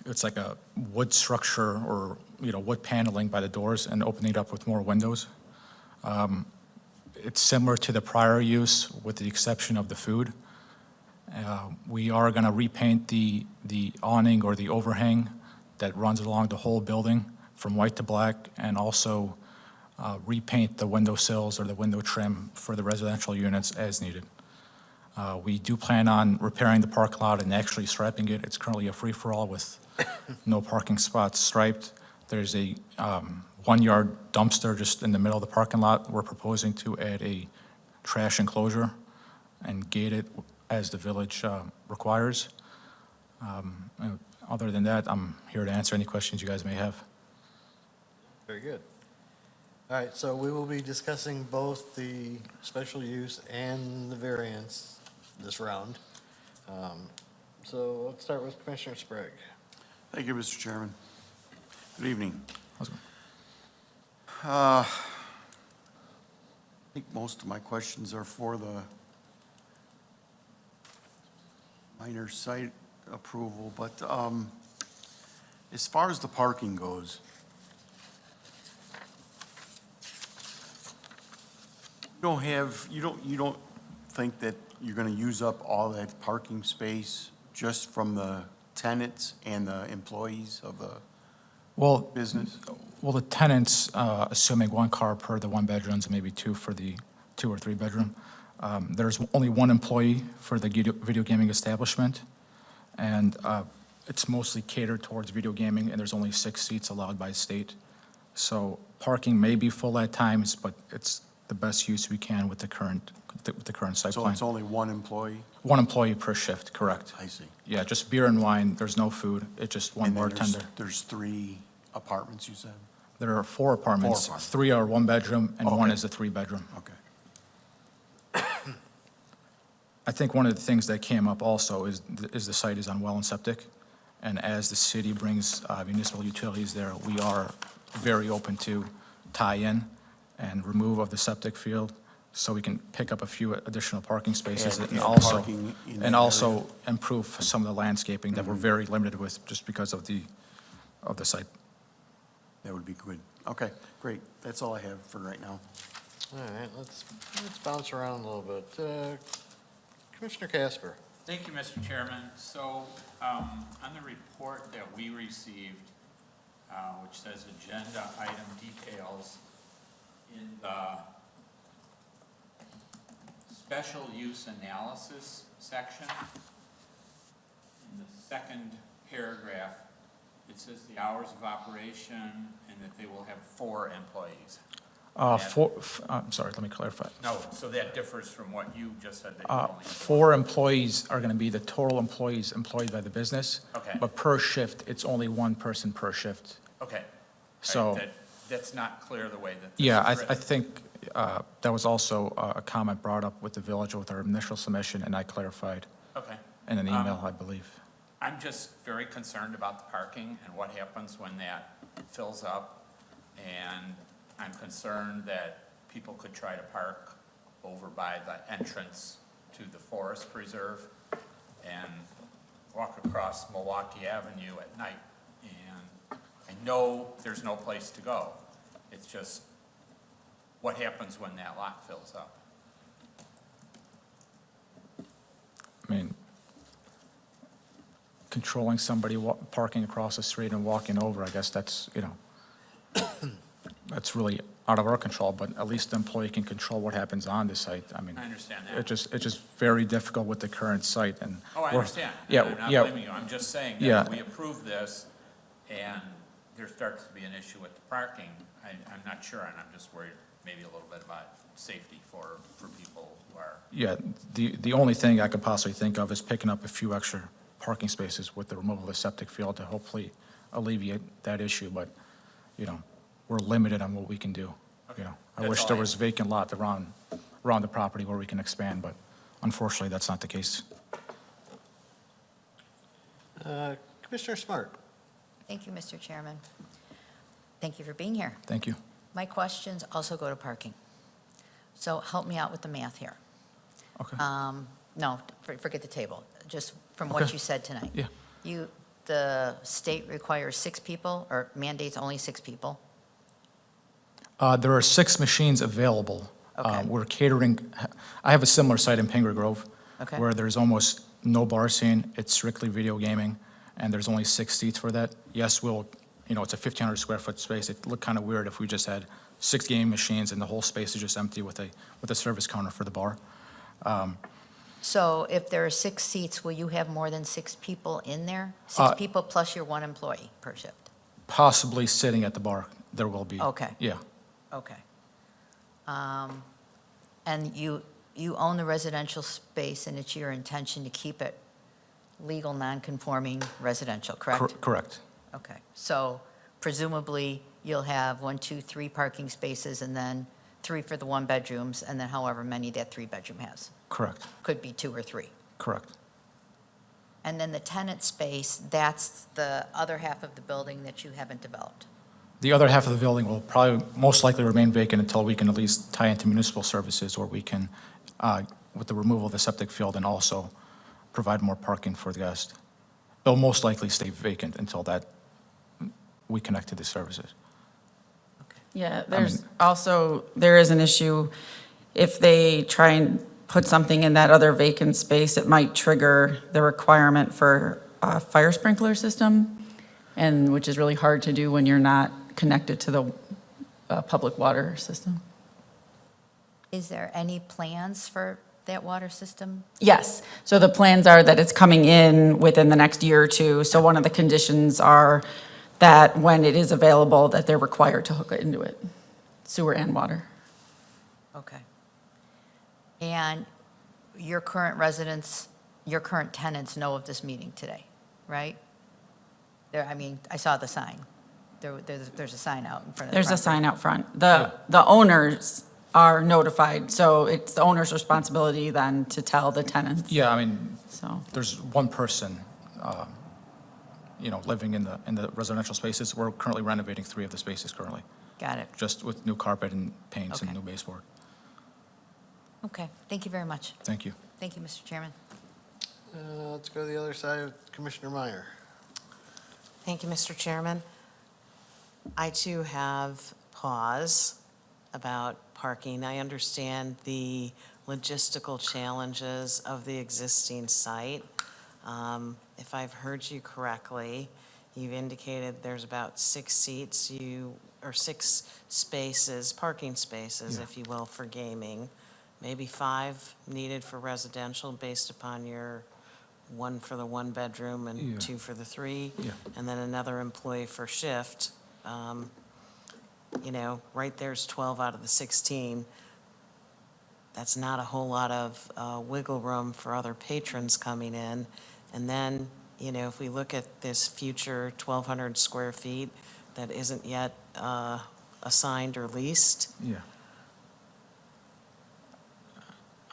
it's like a wood structure or, wood paneling by the doors and opening it up with more windows. It's similar to the prior use with the exception of the food. We are going to repaint the awning or the overhang that runs along the whole building from white to black, and also repaint the window sills or the window trim for the residential units as needed. We do plan on repairing the parking lot and actually striping it. It's currently a free-for-all with no parking spots striped. There's a 1-yard dumpster just in the middle of the parking lot. We're proposing to add a trash enclosure and gate it as the village requires. Other than that, I'm here to answer any questions you guys may have. Very good. All right, so we will be discussing both the special use and the variance this round. So let's start with Commissioner Sprague. Thank you, Mr. Chairman. Good evening. How's it I think most of my questions are for the minor site approval, but as far as the parking goes, you don't think that you're gonna use up all that parking space just from the tenants and the employees of the Well, business? well, the tenants, assuming one car per the one bedrooms, maybe two for the 2 or 3 bedroom. There's only one employee for the video gaming establishment, and it's mostly catered towards video gaming, and there's only 6 seats allowed by state. So parking may be full at times, but it's the best use we can with the current site So plan. it's only one employee? One employee per shift, correct. I see. Yeah, just beer and wine, there's no food, it's just one And then there's- bartender. There's 3 apartments, you said? There are 4 apartments. 4 apartments. 3 are 1 bedroom, and 1 Okay. is a 3 bedroom. Okay. I think one of the things that came up also is the site is on well and septic. And as the city brings municipal utilities there, we are very open to tie in and remove of the septic field, so we can pick up a few additional parking spaces And and also, parking in that and also area. improve some of the landscaping that we're very limited with just because of the site. That would be good. Okay, great. That's all I have for right now. All right, let's bounce around a little bit. Commissioner Casper. Thank you, Mr. Chairman. So, on the report that we received, which says agenda item details, in the special use analysis section, in the second paragraph, it says the hours of operation and that they will have 4 employees. I'm sorry, let me clarify. No, so that differs from what you just said, that you only have 4 employees are going to be the total employees employed by the business. Okay. But per shift, it's only 1 person per shift. Okay. So- That's not clear the way that this Yeah, is I written. think that was also a comment brought up with the village with our initial submission, and I clarified Okay. in an email, I believe. I'm just very concerned about the parking and what happens when that fills up. And I'm concerned that people could try to park over by the entrance to the forest preserve and walk across Milwaukee Avenue at night. And I know there's no place to go. It's just what happens when that lot fills up. I mean, controlling somebody parking across the street and walking over, I guess that's, that's really out of our control, but at least the employee can control what happens on the site. I mean, I understand that. it's just very difficult with the current site, and. Oh, I we're- understand. Yeah, I'm not yeah. blaming you. I'm just saying that Yeah. if we approve this and there starts to be an issue with the parking, I'm not sure, and I'm just worried maybe a little bit about safety for people who are. Yeah, the only thing I could possibly think of is picking up a few extra parking spaces with the removal of the septic field to hopefully alleviate that issue, but, we're limited on what we can do. Okay. I That's wish all there I- was vacant lot around the property where we can expand, but unfortunately, that's not the case. Commissioner Smart. Thank you, Mr. Chairman. Thank you for being here. Thank you. My questions also go to parking. So help me out with the math here. Okay. No, forget the table, just from what Okay. you said tonight. Yeah. The state requires 6 people, or mandates only 6 people. There are 6 machines available. Okay. We're catering, I have a similar site in Pingree Grove. Okay. Where there's almost no bar scene, it's strictly video gaming, and there's only 6 seats for that. Yes, it's a 1,500 square foot space. It'd look kind of weird if we just had 6 game machines and the whole space is just empty with a service counter for the bar. So if there are 6 seats, will you have more than 6 people in there? 6 people plus your 1 employee per shift? Possibly sitting at the bar, there will be. Okay. Yeah, Okay. And you own the residential space, and it's your intention to keep it legal, non-conforming residential, correct? correct. Okay. So presumably, you'll have 1, 2, 3 parking spaces, and then 3 for the 1 bedrooms, and then however many that 3 bedroom has. Correct, Could be 2 or 3. correct. And then the tenant space, that's the other half of the building that you haven't developed. The other half of the building will probably most likely remain vacant until we can at least tie into municipal services, or we can, with the removal of the septic field, and also provide more parking for the guest. It'll most likely stay vacant until we connect to the services. Yeah, there is an issue, if they try and put something in that other vacant space, it might trigger the requirement for a fire sprinkler system, and which is really hard to do when you're not connected to the public water system. Is there any plans for that water system? Yes, so the plans are that it's coming in within the next year or 2. So one of the conditions are that when it is available, that they're required to hook it into it, sewer and water. Okay. And your current residents, your current tenants know of this meeting today, right? I saw the sign. There's a sign out in front of the There's a property. sign out front. The owners are notified, so it's the owner's responsibility then to tell the tenants. Yeah, I mean, So, there's one person, living in the residential spaces. We're currently renovating 3 of the spaces currently, Got it. just with new carpet and paints and Okay. new baseboard. Okay, thank you very much. Thank you. Thank you, Mr. Chairman. Let's go to the other side, Commissioner Meyer. Thank you, Mr. Chairman. I too have pause about parking. I understand the logistical challenges of the existing site. If I've heard you correctly, you've indicated there's about 6 seats, or 6 spaces, parking spaces, Yeah. if you will, for gaming. Maybe 5 needed for residential based upon your 1 for the 1 bedroom Yeah. and 2 for the 3. Yeah. And then another employee for shift. Right there's 12 out of the 16. That's not a whole lot of wiggle room for other patrons coming in. And then, if we look at this future 1,200 square feet that isn't yet assigned or leased, Yeah.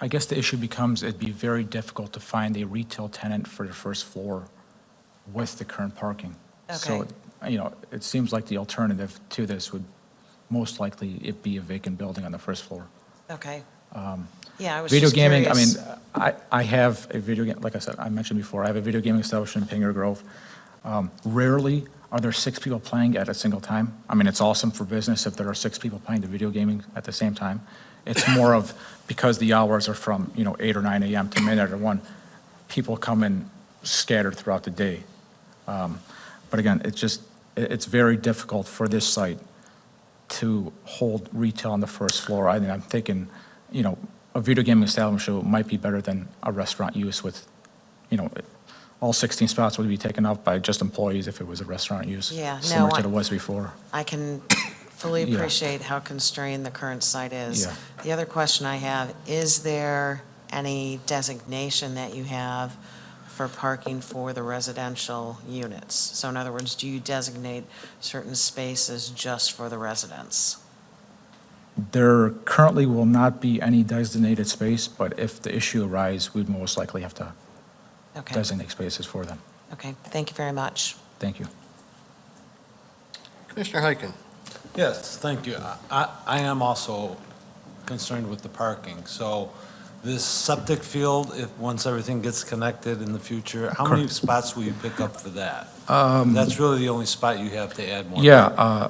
I guess the issue becomes, it'd be very difficult to find a retail tenant for the first floor with the current parking. So, Okay. it seems like the alternative to this would most likely it be a vacant building on the first floor. Okay. Yeah, I was Video just gaming, I curious. mean, I have a video game, like I said, I mentioned before, I have a video gaming establishment in Pinger Grove. Rarely are there 6 people playing at a single time. I mean, it's awesome for business if there are 6 people playing the video gaming at the same time. It's more of, because the hours are from, 8 or 9 a.m. to midnight or 1, people come in scattered throughout the day. But again, it's very difficult for this site to hold retail on the first floor. I mean, I'm thinking, a video gaming establishment might be better than a restaurant use with, all 16 spots would be taken up by just employees if it was a restaurant use. Yeah, no, Similar to I- it was before. I can fully Yeah. appreciate how constrained the current site is. Yeah. The other question I have, is there any designation that you have for parking for the residential units? So in other words, do you designate certain spaces just for the residents? There currently will not be any designated space, but if the issue arises, we'd most likely have to Okay, designate spaces for them. okay, thank you very much. Thank you. Commissioner Heiken. Yes, thank you. I am also concerned with the parking. So this septic field, once everything gets connected in the future, how many spots will you pick up for that? That's really the only spot you have to add more. Yeah,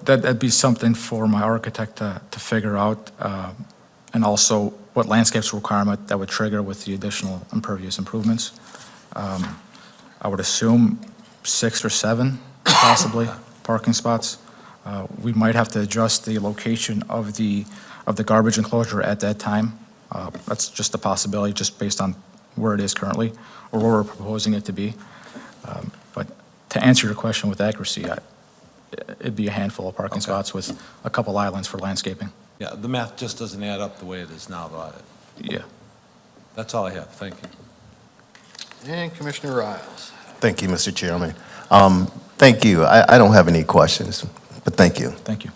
that'd be something for my architect to figure out, and also what landscapes requirement that would trigger with the additional impervious improvements. I would assume 6 or 7, possibly, parking spots. We might have to adjust the location of the garbage enclosure at that time. That's just a possibility, just based on where it is currently, or where we're proposing it to be. But to answer your question with accuracy, it'd be a handful of parking spots with a couple islands for landscaping. Yeah, the math just doesn't add up the way it is now, though. Yeah. That's all I have. Thank you. And Commissioner Riles. Thank you, Mr. Chairman. Thank you. I don't have any questions, but thank you. Thank you.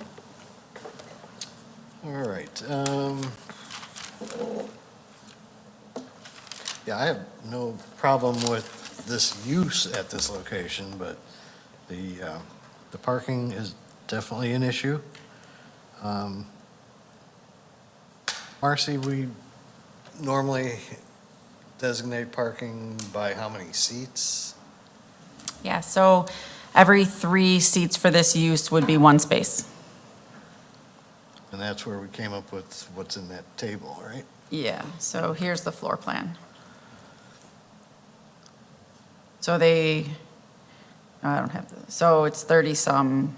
All right. Yeah, I have no problem with this use at this location, but the parking is definitely an issue. Marcy, we normally designate parking by how many seats? Yeah, so every 3 seats for this use would be 1 space. And that's where we came up with what's in that table, right? Yeah, so here's the floor plan. So I don't have so it's 30-some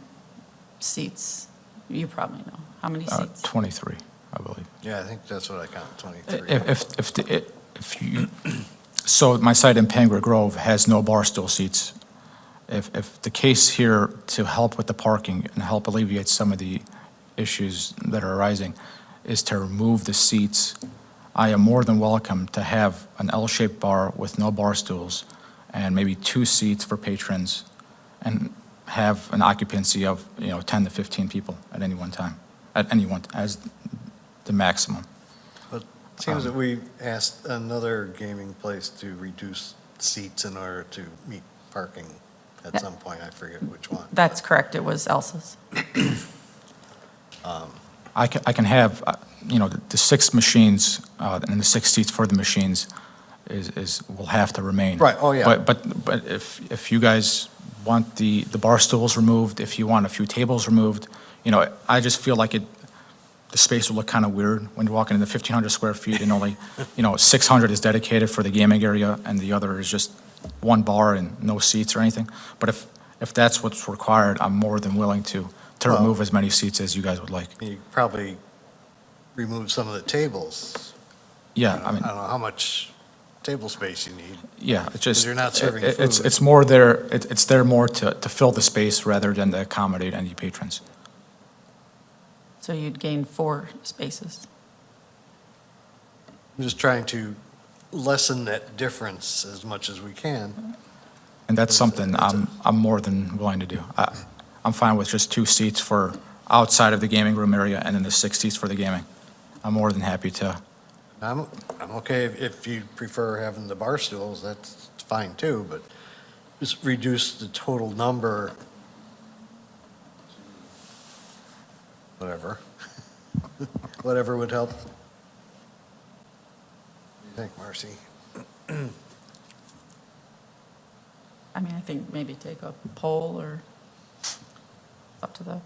seats. You probably know. How many seats? 23, I believe. Yeah, I think that's what I counted, 23. If you, so my site in Pinger Grove has no bar stool seats. If the case here to help with the parking and help alleviate some of the issues that are arising is to remove the seats, I am more than welcome to have an L-shaped bar with no bar stools and maybe 2 seats for patrons and have an occupancy of, 10 to 15 people at any one time, as the maximum. But it seems that we asked another gaming place to reduce seats in order to meet parking at some point. I forget which one. That's correct, it was Elsa's. I can have, the 6 machines, and the 6 seats for the machines will have to remain. Right, oh, yeah. But if you guys want the bar stools removed, if you want a few tables removed, I just feel like the space will look kind of weird when you're walking into 1,500 square feet and only, 600 is dedicated for the gaming area and the other is just 1 bar and no seats or anything. But if that's what's required, I'm more than willing to remove as many seats as you guys would like. You probably remove some of the tables. Yeah, I mean, I don't know how much table space you need. yeah, it's just. You're not serving It's food. it's more there, it's there more to fill the space rather than to accommodate any patrons. So you'd gain 4 spaces. I'm just trying to lessen that difference as much as we can. And that's something I'm more than willing to do. I'm fine with just 2 seats for outside of the gaming room area and then the 6 seats for the gaming. I'm more than happy to. I'm okay if you prefer having the bar stools, that's fine too, but just reduce the total number, whatever, whatever would help. What do you think, Marcy? I mean, I think maybe take a poll or up to the, All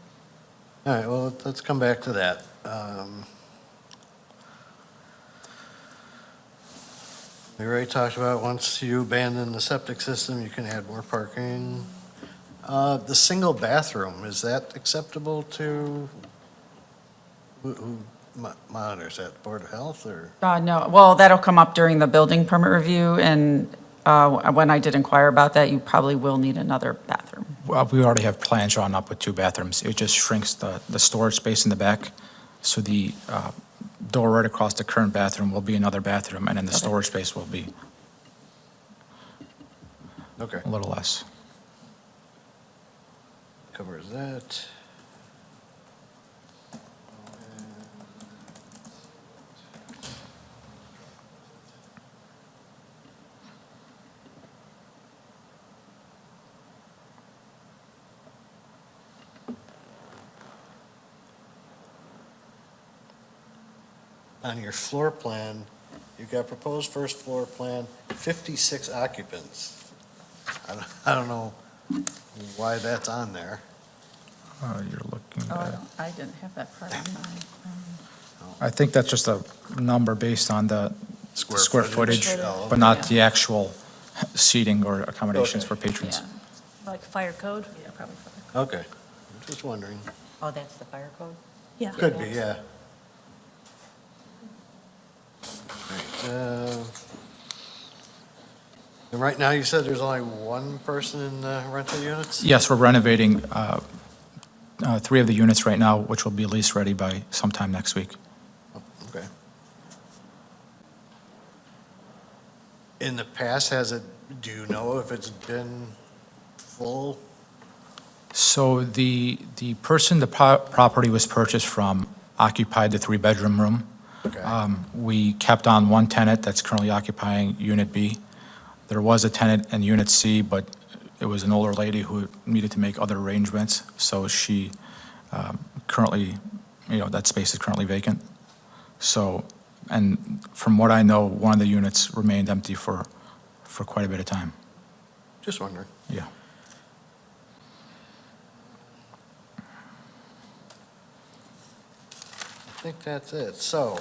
right, well, let's come back to that. We already talked about once you abandon the septic system, you can add more parking. The single bathroom, is that acceptable to, who monitors that, Board of Health or? no, well, that'll come up during the building permit review, and when I did inquire about that, you probably will need another bathroom. Well, we already have plans drawn up with 2 bathrooms. It just shrinks the storage space in the back. So the door right across the current bathroom will be another bathroom, and then the storage space will be Okay, a little less. covers that. On your floor plan, you've got proposed first floor plan, 56 occupants. I don't know why that's on there. You're looking Oh, at, I didn't have that part on mine. I think that's just a number based on the square footage, Oh, but not the actual seating or accommodations Okay. for patrons. Yeah, Like fire code? yeah, probably. Okay, just wondering. Oh, that's the fire code? Yeah. Could be, yeah. Right, and right now, you said there's only one person in the rental units? Yes, we're renovating 3 of the units right now, which will be lease ready by sometime next week. Okay. In the past, do you know if it's been full? So the person the property was purchased from occupied the 3-bedroom room. Okay. We kept on 1 tenant that's currently occupying Unit B. There was a tenant in Unit C, but it was an older lady who needed to make other arrangements, so she currently, that space is currently vacant. So, and from what I know, one of the units remained empty for quite a bit of time. Just wondering. Yeah. I think that's it. So,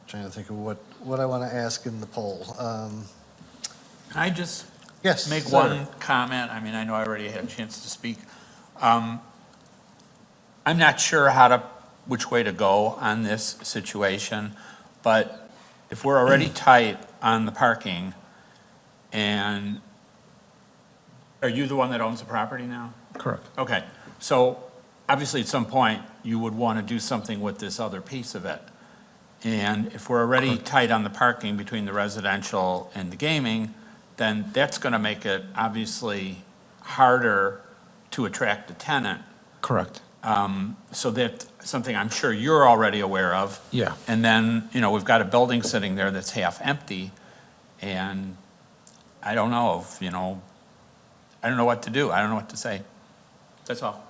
trying to think of what I want to ask in the poll. Can I just Yes. make sir. one comment? I mean, I know I already had a chance to speak. I'm not sure which way to go on this situation, but if we're already tight on the parking, and are you the one that owns the property now? Correct. Okay, so obviously at some point, you would want to do something with this other piece of it. And if we're already tight on the parking between the residential and the gaming, then that's going to make it obviously harder to attract a tenant. Correct. So that's something I'm sure you're already aware of. Yeah. And then, we've got a building sitting there that's half empty, and I don't know if, I don't know what to do. I don't know what to say. That's all.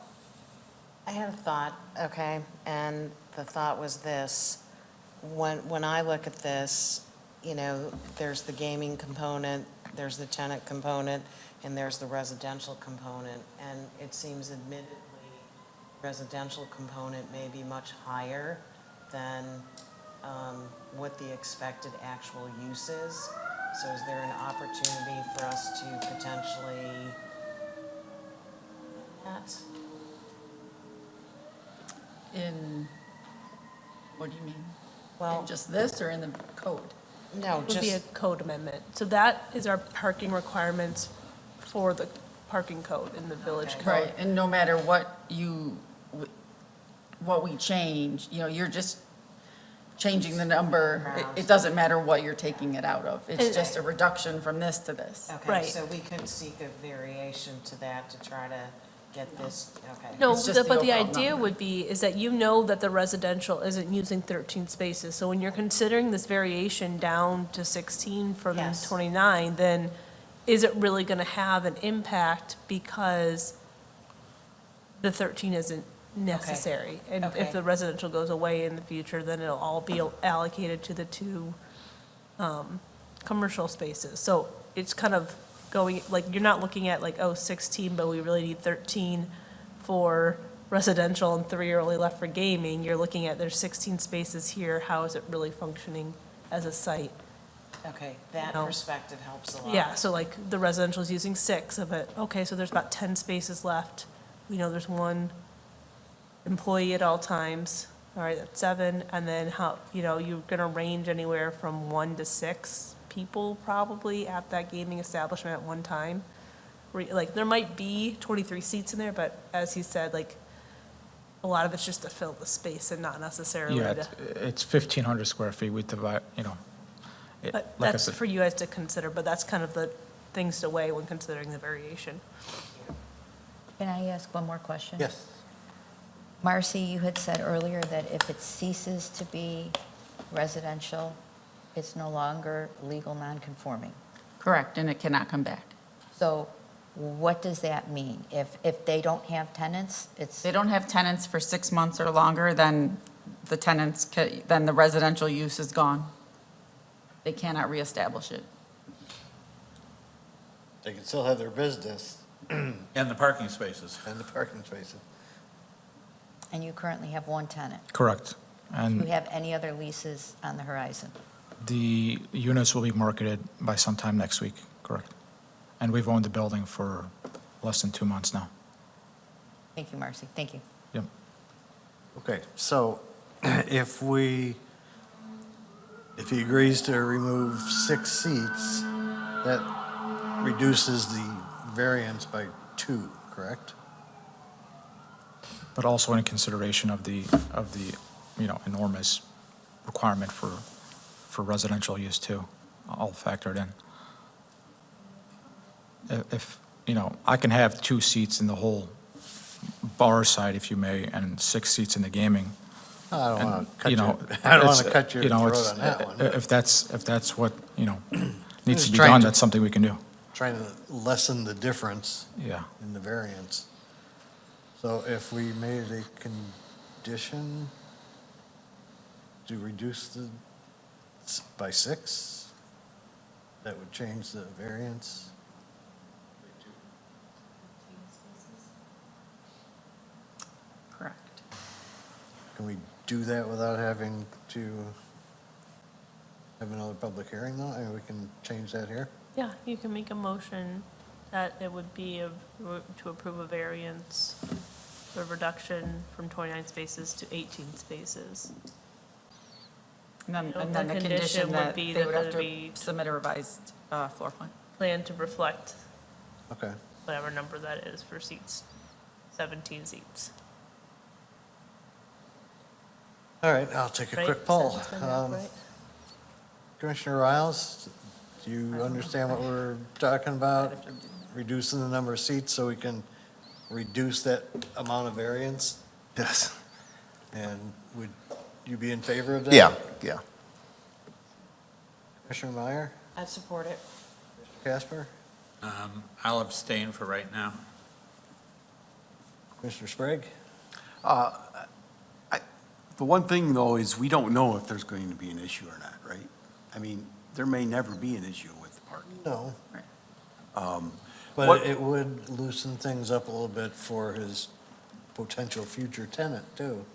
I had a thought, okay, and the thought was this. When I look at this, there's the gaming component, there's the tenant component, and there's the residential component. And it seems admittedly, residential component may be much higher than what the expected actual use is. So is there an opportunity for us to potentially that? In, what do you mean? Well, In just this or in the code? no, It would be a just, code amendment. So that is our parking requirements for the parking code in the village code. Right, and no matter what we change, you're just changing the number. It doesn't matter what you're taking it out of. It's just a reduction from this to this. okay, Right. so we could seek a variation to that to try to get this, okay. No, It's just the but the overall idea number. would be, is that you know that the residential isn't using 13 spaces. So when you're considering this variation down to 16 from Yes. 29, then is it really going to have an impact because the 13 isn't necessary? And Okay. if the residential goes away in the future, then it'll all be allocated to the two commercial spaces. So it's kind of going, like, you're not looking at like, oh, 16, but we really need 13 for residential and 3 are only left for gaming. You're looking at there's 16 spaces here, how is it really functioning as a site? Okay, that No. perspective helps a lot. Yeah, so like the residential is using 6 of it. Okay, so there's about 10 spaces left. We know there's one employee at all times. All right, that's 7. And then how, you're going to range anywhere from 1 to 6 people probably at that gaming establishment at one time. Like, there might be 23 seats in there, but as he said, like, a lot of it's just to fill the space and not necessarily Yeah, to. it's 1,500 square feet. We divide, But like I that's said, for you guys to consider, but that's kind of the things to weigh when considering the variation. Can I ask one more question? Yes. Marcy, you had said earlier that if it ceases to be residential, it's no longer legal non-conforming. Correct, and it cannot come back. So what does that mean? If they don't have tenants, it's, They don't have tenants for 6 months or longer, then the tenants, then the residential use is gone. They cannot reestablish it. They can still have their business And the parking spaces. and the parking spaces. and you currently have one tenant. correct. Do you And have any other leases on the horizon? the units will be marketed by sometime next week, correct. And we've owned the building for less than 2 months now. Thank you, Marcy. Thank you. Yep. Okay, so if he agrees to remove 6 seats, that reduces the variance by 2, correct? But also in consideration of the enormous requirement for residential use too, all factored in. If, I can have 2 seats in the whole bar side, if you may, and 6 seats in the gaming. I don't And, want to cut you you, know, I don't want to it's, cut your you know, throat it's- on that one. If that's what, needs Just to be trying done, to- that's something we can do. Trying to lessen the difference Yeah. in the variance. So if we made a condition to reduce by 6, that would change the variance? Correct. Can we do that without having to have another public hearing though? I mean, we can change that here? Yeah, you can make a motion that it would be to approve a variance, the reduction from 29 spaces to 18 spaces. And then, So and then the the condition condition would that be they that would have there'd to be- submit a revised floor plan. Plan to reflect Okay. whatever number that is for seats, 17 seats. All right, I'll take a Right? quick poll. 7 enough, right? Commissioner Riles, do you understand what we're talking about? Reducing the number of seats so we can reduce that amount of variance? Yes. And would you be in favor of that? Yeah, yeah. Commissioner Meyer, I'd support it. Casper, I'll abstain for right now. Commissioner Sprague? The one thing, though, is we don't know if there's going to be an issue or not, right? I mean, there may never be an issue with the parking. No. What- But it would loosen things up a little bit for his potential future tenant, too.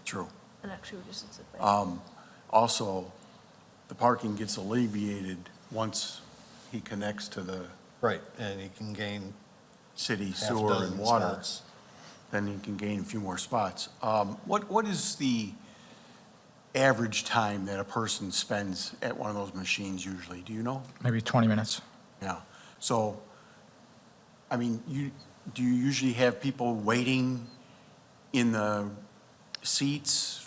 True. And actually reduces it by. Also, the parking gets alleviated once he connects to the Right, and he can gain city half a sewer dozen and water. spots. Then he can gain a few more spots. What is the average time that a person spends at one of those machines usually? Do you know? Maybe 20 minutes. Yeah. So, I mean, do you usually have people waiting in the seats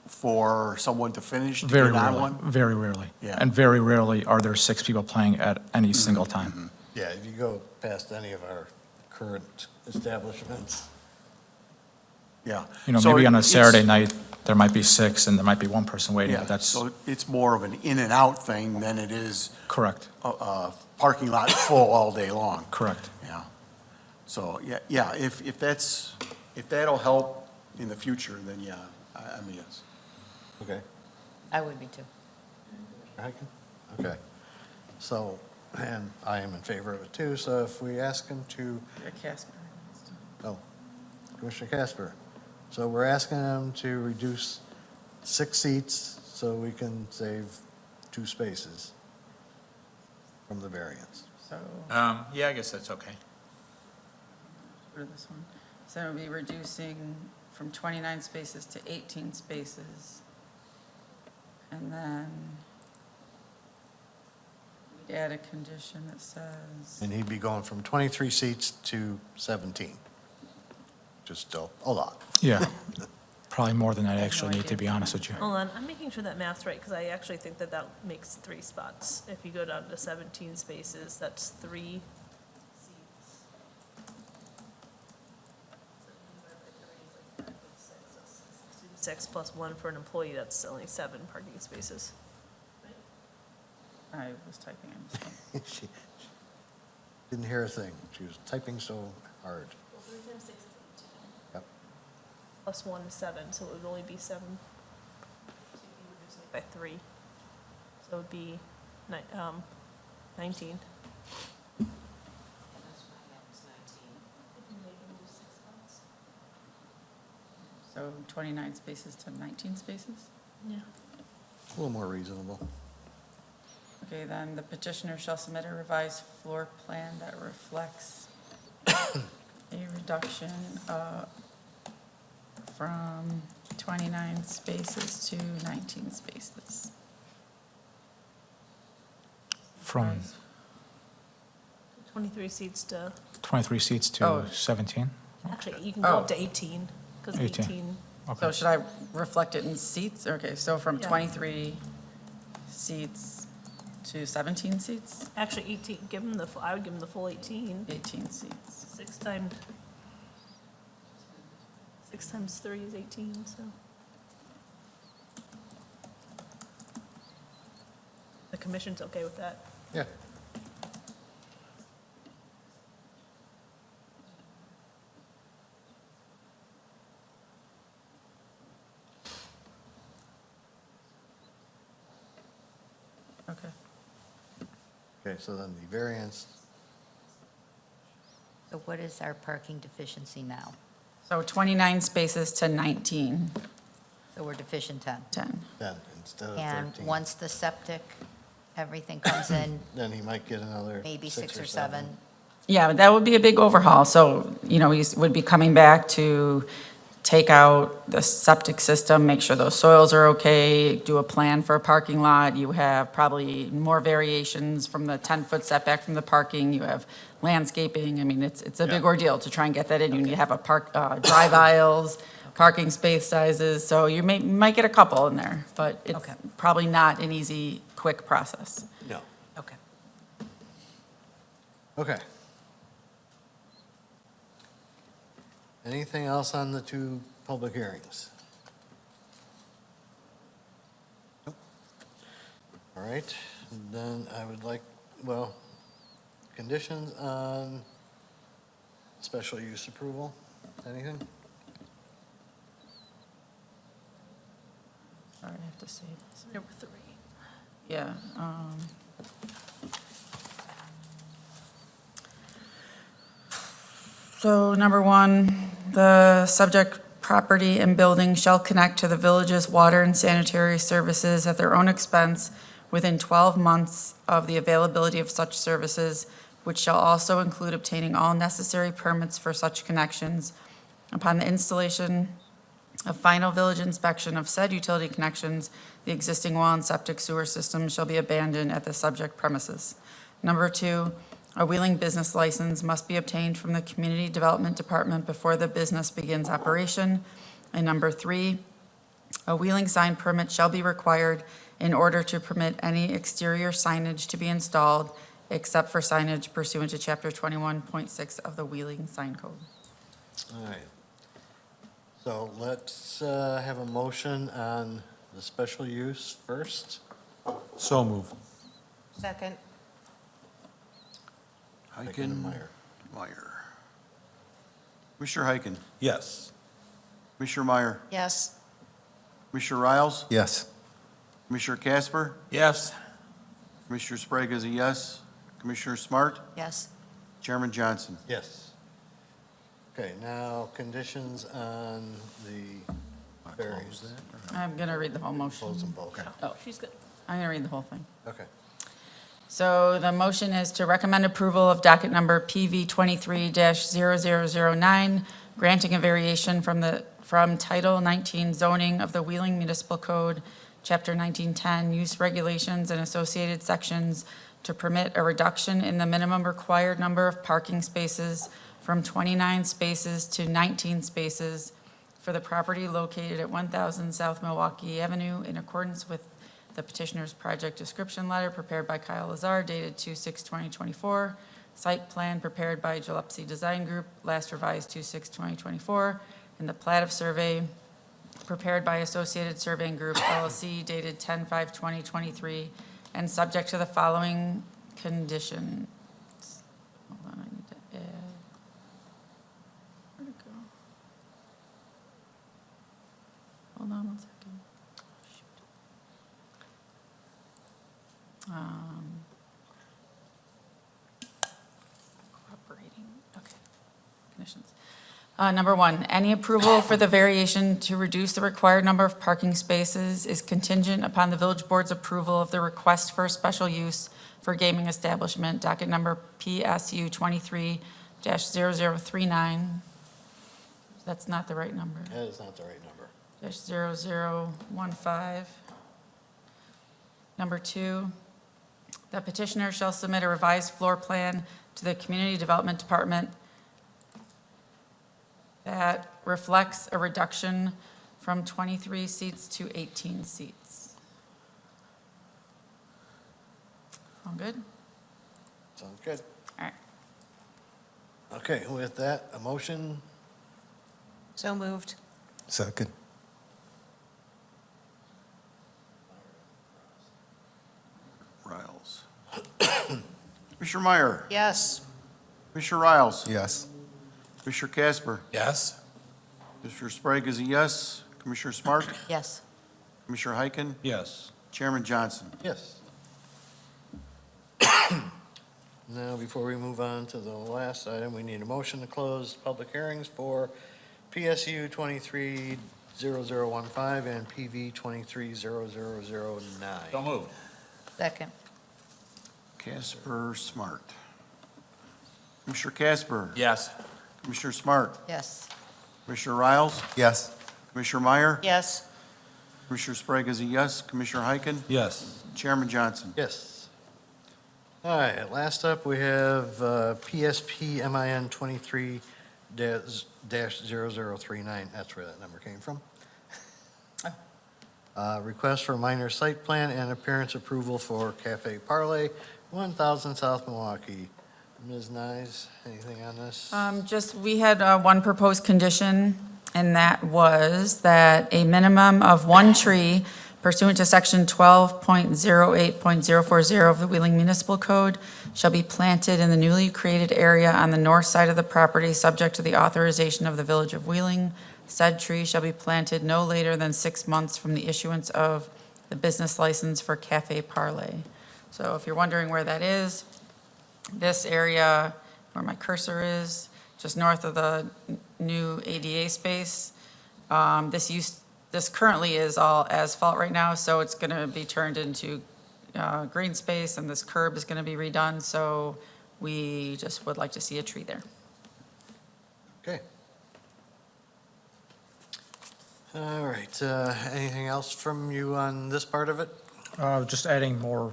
for someone to finish to Very get on rarely, one? very rarely. Yeah. And very rarely are there 6 people playing at any single time. Yeah, if you go past any of our current establishments. Yeah. You know, So maybe on a it's- Saturday night, there might be 6 and there might be one person waiting, Yeah, but that's so it's more of an in and out thing than it is correct, a parking lot full all day long. correct. Yeah. So, yeah, if that'll help in the future, then yeah, I mean, yes. Okay. I would be too. Okay. So, and I am in favor of it too, so if we ask him to, Casper. oh, Commissioner Casper. So we're asking him to reduce 6 seats so we can save 2 spaces from the variance. So, Yeah, I guess that's okay. for this one. So it would be reducing from 29 spaces to 18 spaces. And then we'd add a condition that says, And he'd be going from 23 seats to 17. Just still a lot. Yeah, probably more than I no actually need, to idea. be honest with you. Hold on, I'm making sure that math's right, because I actually think that that makes 3 spots. If you go down to 17 spaces, that's 3 seats. 6 plus 1 for an employee, that's only 7 parking spaces. I was typing in. She didn't hear a thing. She was typing so hard. Well, 3 times 6 is 18. Yep. Plus 1 is 7, so it would only be 7. So you'd be reducing it by 3. So it would be 19. So 29 spaces to 19 spaces? Yeah. A little more reasonable. Okay, then the petitioner shall submit a revised floor plan that reflects a reduction from 29 spaces to 19 spaces. From 23 seats to, 23 seats to Oh. 17? actually, you can go up to 18, because 18. 18, So Okay. should I reflect it in seats? Okay, so from Yeah. 23 seats to 17 seats? actually 18, give them the, I would give them the full 18. 18 seats. 6 times 3 is 18, so. The commission's okay with that. Yeah. Okay. Okay, so then the variance, So what is our parking deficiency now? So 29 spaces to 19, So we're deficient 10. 10. 10 instead of And 13. once the septic, everything comes in, Then he might get another maybe 6 6 or 7. Yeah, but that would be a big overhaul. So, you know, he would be coming back to take out the septic system, make sure those soils are okay, do a plan for a parking lot. You have probably more variations from the 10-foot setback from the parking. You have landscaping. I mean, it's a big ordeal to try and get that in. You need to have a drive aisles, parking space sizes. So you might get a couple in there, but it's Okay. probably not an easy, quick process. No. Okay. Okay. Anything else on the 2 public hearings? Nope. All right, then I would like, well, conditions on special use approval, anything? Sorry, I have to say this. Number 3. Yeah. So number 1, the subject property and building shall connect to the village's water and sanitary services at their own expense within 12 months of the availability of such services, which shall also include obtaining all necessary permits for such connections. Upon the installation of final village inspection of said utility connections, the existing well and septic sewer system shall be abandoned at the subject premises. Number 2, a Wheeling business license must be obtained from the Community Development Department before the business begins operation. And number 3, a Wheeling sign permit shall be required in order to permit any exterior signage to be installed except for signage pursuant to Chapter 21.6 of the Wheeling Sign Code. All right. So let's have a motion on the special use first. So move. Second. Heiken and Meyer. Meyer. Commissioner Heiken. Yes. Commissioner Meyer. Yes. Commissioner Riles. Yes. Commissioner Casper. Yes. Commissioner Sprague is a yes. Commissioner Smart. Yes. Chairman Johnson. Yes. Okay, now conditions on the variance. I'm going to read the whole motion. Close them both. Oh, She's good. I'm going to read the whole thing. Okay. So the motion is to recommend approval of docket number PV 23-0009, granting a variation from Title 19 zoning of the Wheeling Municipal Code, Chapter 1910, use regulations and associated sections to permit a reduction in the minimum required number of parking spaces from 29 spaces to 19 spaces for the property located at 1000 South Milwaukee Avenue in accordance with the petitioner's project description letter prepared by Kyle Lazar dated 2/6/2024, site plan prepared by Gillespie Design Group, last revised 2/6/2024, and the plat of survey prepared by Associated Surveying Group LLC dated 10/5/2023, and subject to the following conditions. Hold on, I need to add. Where'd it go? Hold on one second. Cooperating, okay. Conditions. Number one, any approval for the variation to reduce the required number of parking spaces is contingent upon the village board's approval of the request for a special use for gaming establishment, docket number PSU 23-0039. That's not the right number. That is not the right number. -0015. Number two, the petitioner shall submit a revised floor plan to the Community Development Department that reflects a reduction from 23 seats to 18 seats. All good? Sounds good. All right. Okay, with that, a motion, So moved. Second. Riles. Commissioner Meyer. Yes. Commissioner Riles. Yes. Commissioner Casper. Yes. Commissioner Sprague is a yes. Commissioner Smart. Yes. Commissioner Heiken. Yes. Chairman Johnson. yes. Now, before we move on to the last item, we need a motion to close public hearings for PSU 23-0015 and PV 23-0009. So moved. Second. Casper Smart. Commissioner Casper. Yes. Commissioner Smart. Yes. Commissioner Riles. Yes. Commissioner Meyer. Yes. Commissioner Sprague is a yes. Commissioner Heiken. Yes. Chairman Johnson. Yes. All right, last up, we have PSP MIN 23-0039. That's where that number came from. Request for minor site plan and appearance approval for Cafe Parlay, 1000 South Milwaukee. Ms. Nyes, anything on this? Just, we had one proposed condition, and that was that a minimum of one tree pursuant to section 12.08.040 of the Wheeling Municipal Code shall be planted in the newly created area on the north side of the property, subject to the authorization of the Village of Wheeling. Said tree shall be planted no later than 6 months from the issuance of the business license for Cafe Parlay. So if you're wondering where that is, this area where my cursor is, just north of the new ADA space, this currently is all asphalt right now, so it's going to be turned into green space, and this curb is going to be redone, so we just would like to see a tree there. Okay. All right, anything else from you on this part of it? Just adding more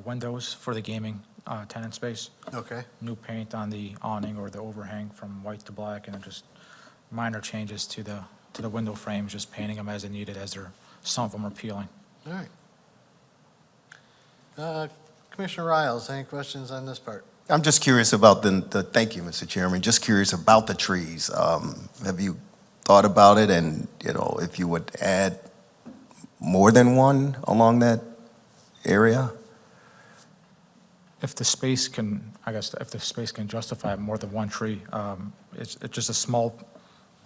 windows for the gaming tenant space. Okay, New paint on the awning or the overhang from white to black, and then just minor changes to the window frames, just painting them as needed, as some of them are peeling. all right. Commissioner Riles, any questions on this part? I'm just curious about thank you, Mr. Chairman, just curious about the trees. Have you thought about it and, you know, if you would add more than one along that area? If the space can, I guess, if the space can justify more than one tree, it's just a small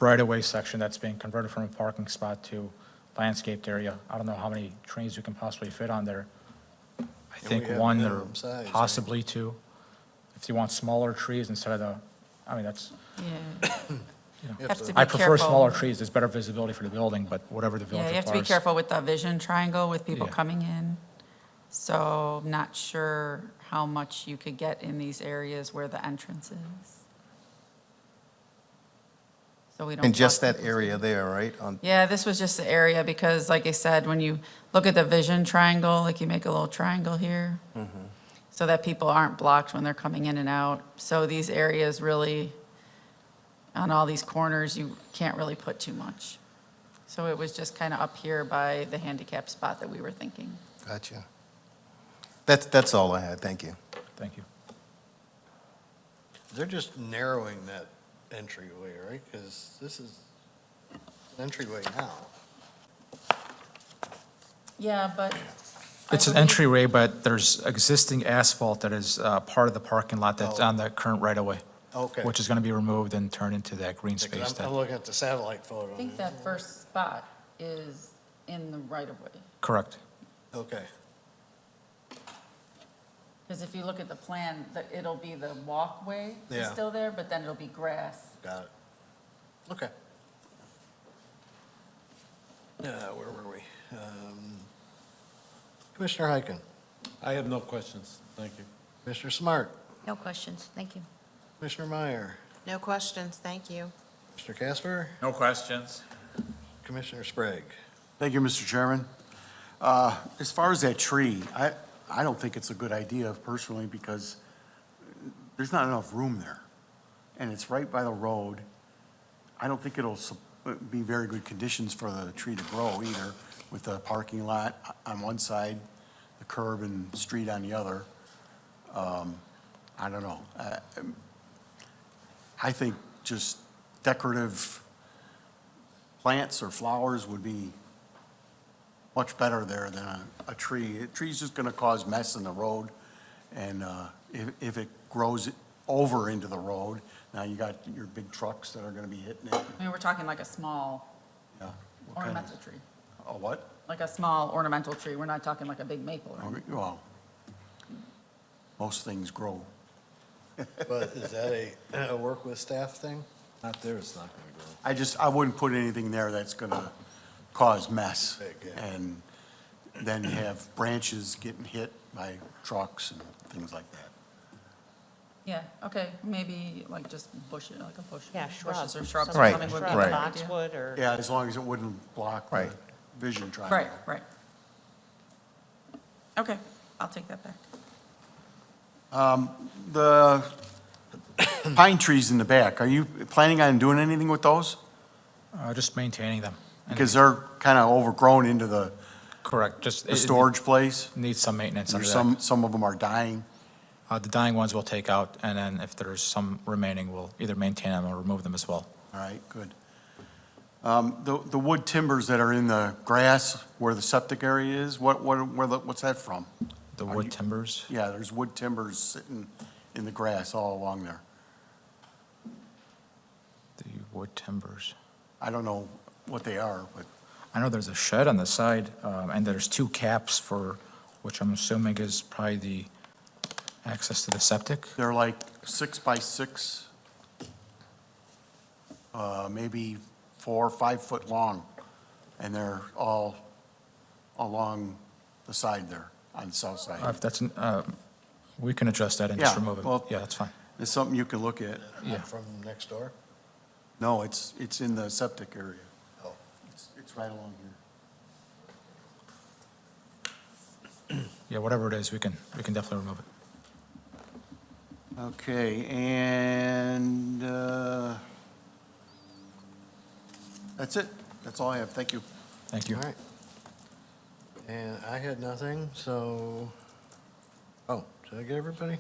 right-of-way section that's being converted from a parking spot to landscaped area. I don't know how many trees you can possibly fit on there. I we think have one or minimum size, right? possibly two. If you want smaller trees instead of the, I mean, that's, Yeah. If Have the- to be I prefer careful. smaller trees, there's better visibility for the building, but whatever the Yeah, village you have to requires. be careful with the vision triangle with people Yeah. coming in. So I'm not sure how much you could get in these areas where the entrance is. So we don't. And just block that people's area view. there, right? Yeah, this was just the area because like I said, when you look at the vision triangle, like you make a little triangle here so that people aren't blocked when they're coming in and out. So these areas really, on all these corners, you can't really put too much. So it was just kind of up here by the handicap spot that we were thinking. Gotcha. That's all I had, thank you. Thank you. They're just narrowing that entryway, right? Because this is an entryway now. Yeah, but. It's an entryway, but there's existing asphalt that is part of the parking lot that's Oh. on the current right-of-way, Okay. which is going to be removed and turned into that green Because space. I'm that- looking at the satellite photo. I think that first spot is in the right of way. Correct. Okay. Because if you look at the plan, it'll be the walkway is Yeah. still there, but then it'll be grass. Got it. Okay. Where were we? Commissioner Heiken, I have no questions. Thank you. Commissioner Smart, No questions, thank you. Commissioner Meyer, No questions, thank you. Mr. Casper, No questions? Commissioner Sprague. Thank you, Mr. Chairman. As far as that tree, I don't think it's a good idea personally because there's not enough room there. And it's right by the road. I don't think it'll be very good conditions for the tree to grow either, with the parking lot on one side, the curb and street on the other. I don't know. I think just decorative plants or flowers would be much better there than a tree. A tree's just gonna cause mess in the road, and if it grows over into the road, now you got your big trucks that are gonna be hitting it. I mean, we're talking like a small Yeah. What kind of- ornamental tree. A what? Like a small ornamental tree. We're not talking like a big maple. Right? Well, most things grow. But is that a work with staff thing? Not there, it's not going to grow. I wouldn't put anything there that's gonna cause mess. Big, yeah. And then you have branches getting hit by trucks and things like that. Yeah, okay, maybe like just bushes, like a bush. Yeah, bushes shrubs. or shrubs or Right, something would be a Shrub, good right. idea. boxwood, or. Yeah, as long as it wouldn't block the Right. vision triangle. Right, right. Okay, I'll take that back. The pine trees in the back, are you planning on doing anything with those? Just maintaining them. And- Because they're kind of overgrown into the Correct, just. the storage place. Needs some maintenance under There's that. some of them are dying. The dying ones we'll take out, and then if there's some remaining, we'll either maintain them or remove them as well. All right, good. The wood timbers that are in the grass where the septic area is, what's that from? The Are wood you- timbers, Yeah, there's wood timbers sitting in the grass all along there. the wood timbers. I don't know what they are, but I know there's a shed on the side, and there's two caps for, which I'm assuming is probably the access to the septic. they're like 6 by 6, maybe 4 or 5 foot long, and they're all along the side there, on the south side. If that's, we can adjust that and just Yeah, remove it. well- Yeah, that's fine. It's something you can look at. Yeah. From next door? No, it's in the septic area. Oh. It's right along here. Yeah, whatever it is, we can definitely remove it. Okay, and that's it. That's all I have. Thank you. Thank you. All right. And I had nothing, so Oh, did I get everybody?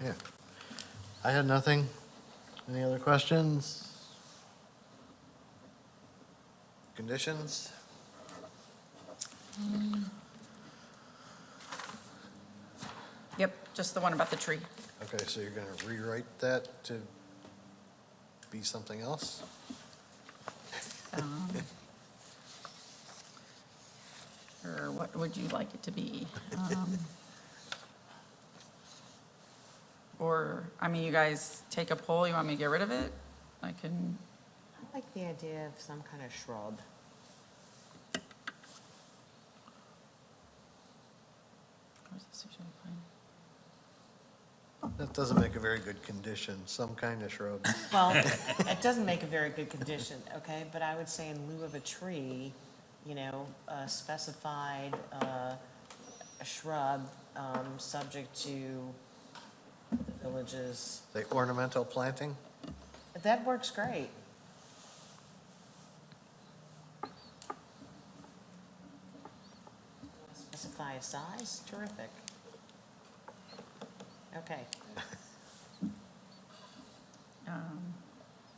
Yeah. I had nothing. Any other questions? Conditions? Yep, just the one about the tree. Okay, so you're going to rewrite that to be something else? Or what would you like it to be? Or, I mean, you guys take a poll, you want me to get rid of it? I can, I like the idea of some kind of shrub. where's the usually pine? That doesn't make a very good condition, some kind of shrub. Well, it doesn't make a very good condition, okay, but I would say in lieu of a tree, you know, specified a shrub, subject to the village's, Say ornamental planting? that works great. Specify a size, terrific. Okay,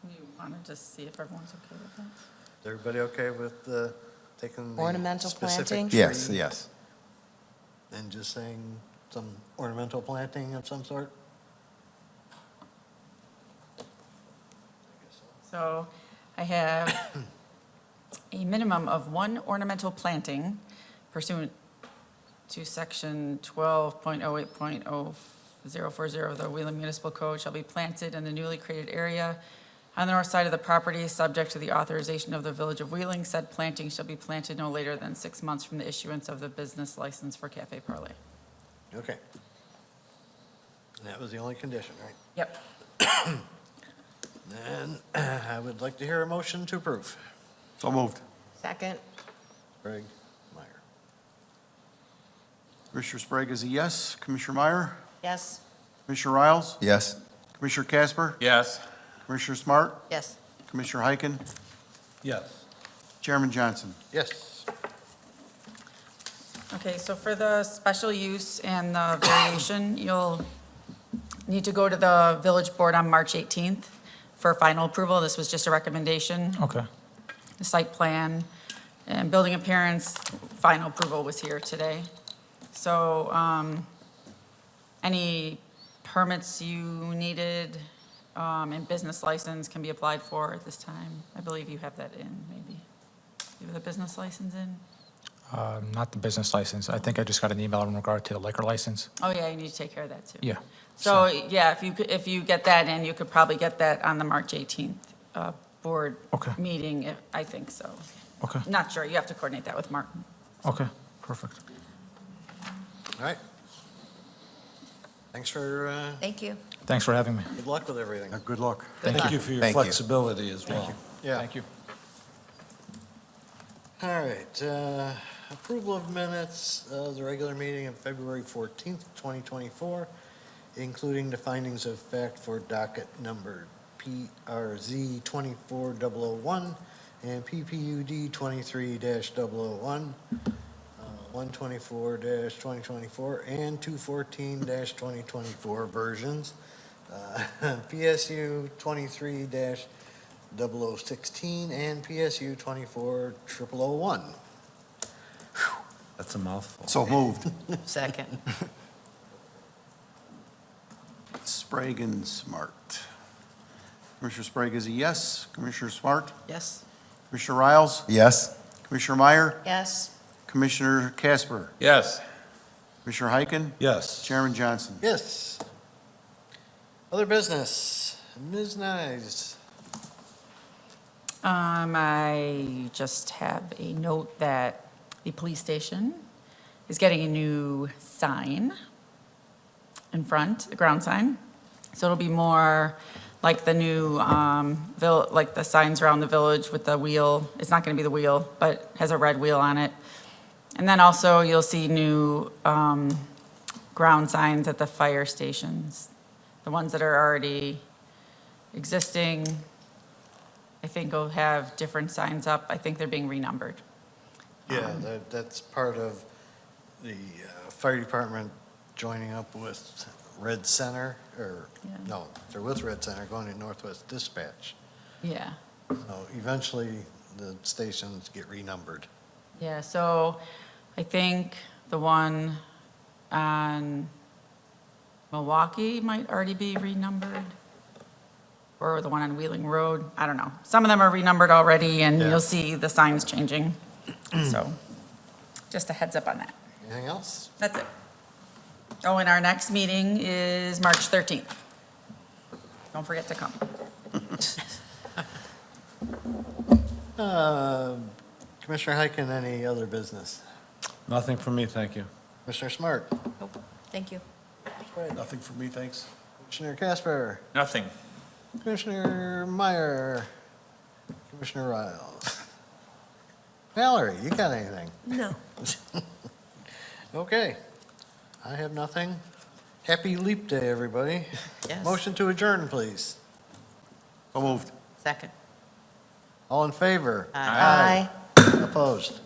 You want to just see if everyone's okay with that? Is everybody okay with taking the Ornamental specific planting? tree Yes, yes. and just saying some ornamental planting of some sort? So I have a minimum of one ornamental planting pursuant to section 12.08.040 of the Wheeling Municipal Code shall be planted in the newly created area on the north side of the property, subject to the authorization of the Village of Wheeling. Said planting shall be planted no later than 6 months from the issuance of the business license for Cafe Parlay. Okay. And that was the only condition, right? Yep. Then I would like to hear a motion to approve. So moved. second, Greg Meyer. Commissioner Sprague is a yes. Commissioner Meyer? yes, Commissioner Riles? Yes. Commissioner Casper? Yes. Commissioner Smart? Yes. Commissioner Heiken? Yes. Chairman Johnson? Yes. Okay, so for the special use and the variation, you'll need to go to the village board on March 18th for final approval. This was just a recommendation. Okay. The site plan and building appearance, final approval was here today. So any permits you needed and business license can be applied for at this time. I believe you have that in, maybe. You have the business license in? Not the business license. I think I just got an email in regard to the liquor license. Oh, yeah, you need to take care of that, too. Yeah. So, yeah, if you get that in, you could probably get that on the March 18th board Okay. meeting, I think so. Okay. Not sure, you have to coordinate that with Martin. Okay, perfect. All right. Thanks for, Thank you. Thanks for having me. good luck with everything. Good luck. Thank you for your Thank you. flexibility as well. Yeah. Thank you. All right, approval of minutes of the regular meeting of February 14th, 2024, including the findings of fact for docket number PRZ 24001 and PPUD 23-001, 124-2024, and 214-2024 versions, PSU 23-0016, and PSU 24-0001. That's a mouthful. So moved. Second. Sprague and Smart. Commissioner Sprague is a yes. Commissioner Smart? yes, Commissioner Riles? Yes. Commissioner Meyer? yes, Commissioner Casper? Yes. Commissioner Heiken? Yes. Chairman Johnson? Yes. Other business, Ms. Nyes. I just have a note that the police station is getting a new sign in front, a ground sign. So it'll be more like the new, like the signs around the village with the wheel. It's not going to be the wheel, but has a red wheel on it. And then also you'll see new ground signs at the fire stations. The ones that are already existing, I think will have different signs up. I think they're being renumbered. Yeah, that's part of the fire department joining up with Red Center, or, Yeah. no, they're with Red Center, going to Northwest Dispatch. Yeah. So eventually, the stations get renumbered. Yeah, so I think the one on Milwaukee might already be renumbered, or the one on Wheeling Road, I don't know. Some of them are renumbered already, and Yeah. you'll see the signs changing. So, just a heads up on that. Anything else? That's it. Oh, and our next meeting is March 13th. Don't forget to come. Commissioner Heiken, any other business? Nothing from me, thank you. Commissioner Smart? Nope. Thank you. Nothing for me, thanks. Commissioner Casper? Nothing. Commissioner Meyer? Commissioner Riles? Valerie, you got anything? No. Okay. I have nothing. Happy Leap Day, everybody. Yes. Motion to adjourn, please. So moved. Second. All in favor? Aye. Opposed?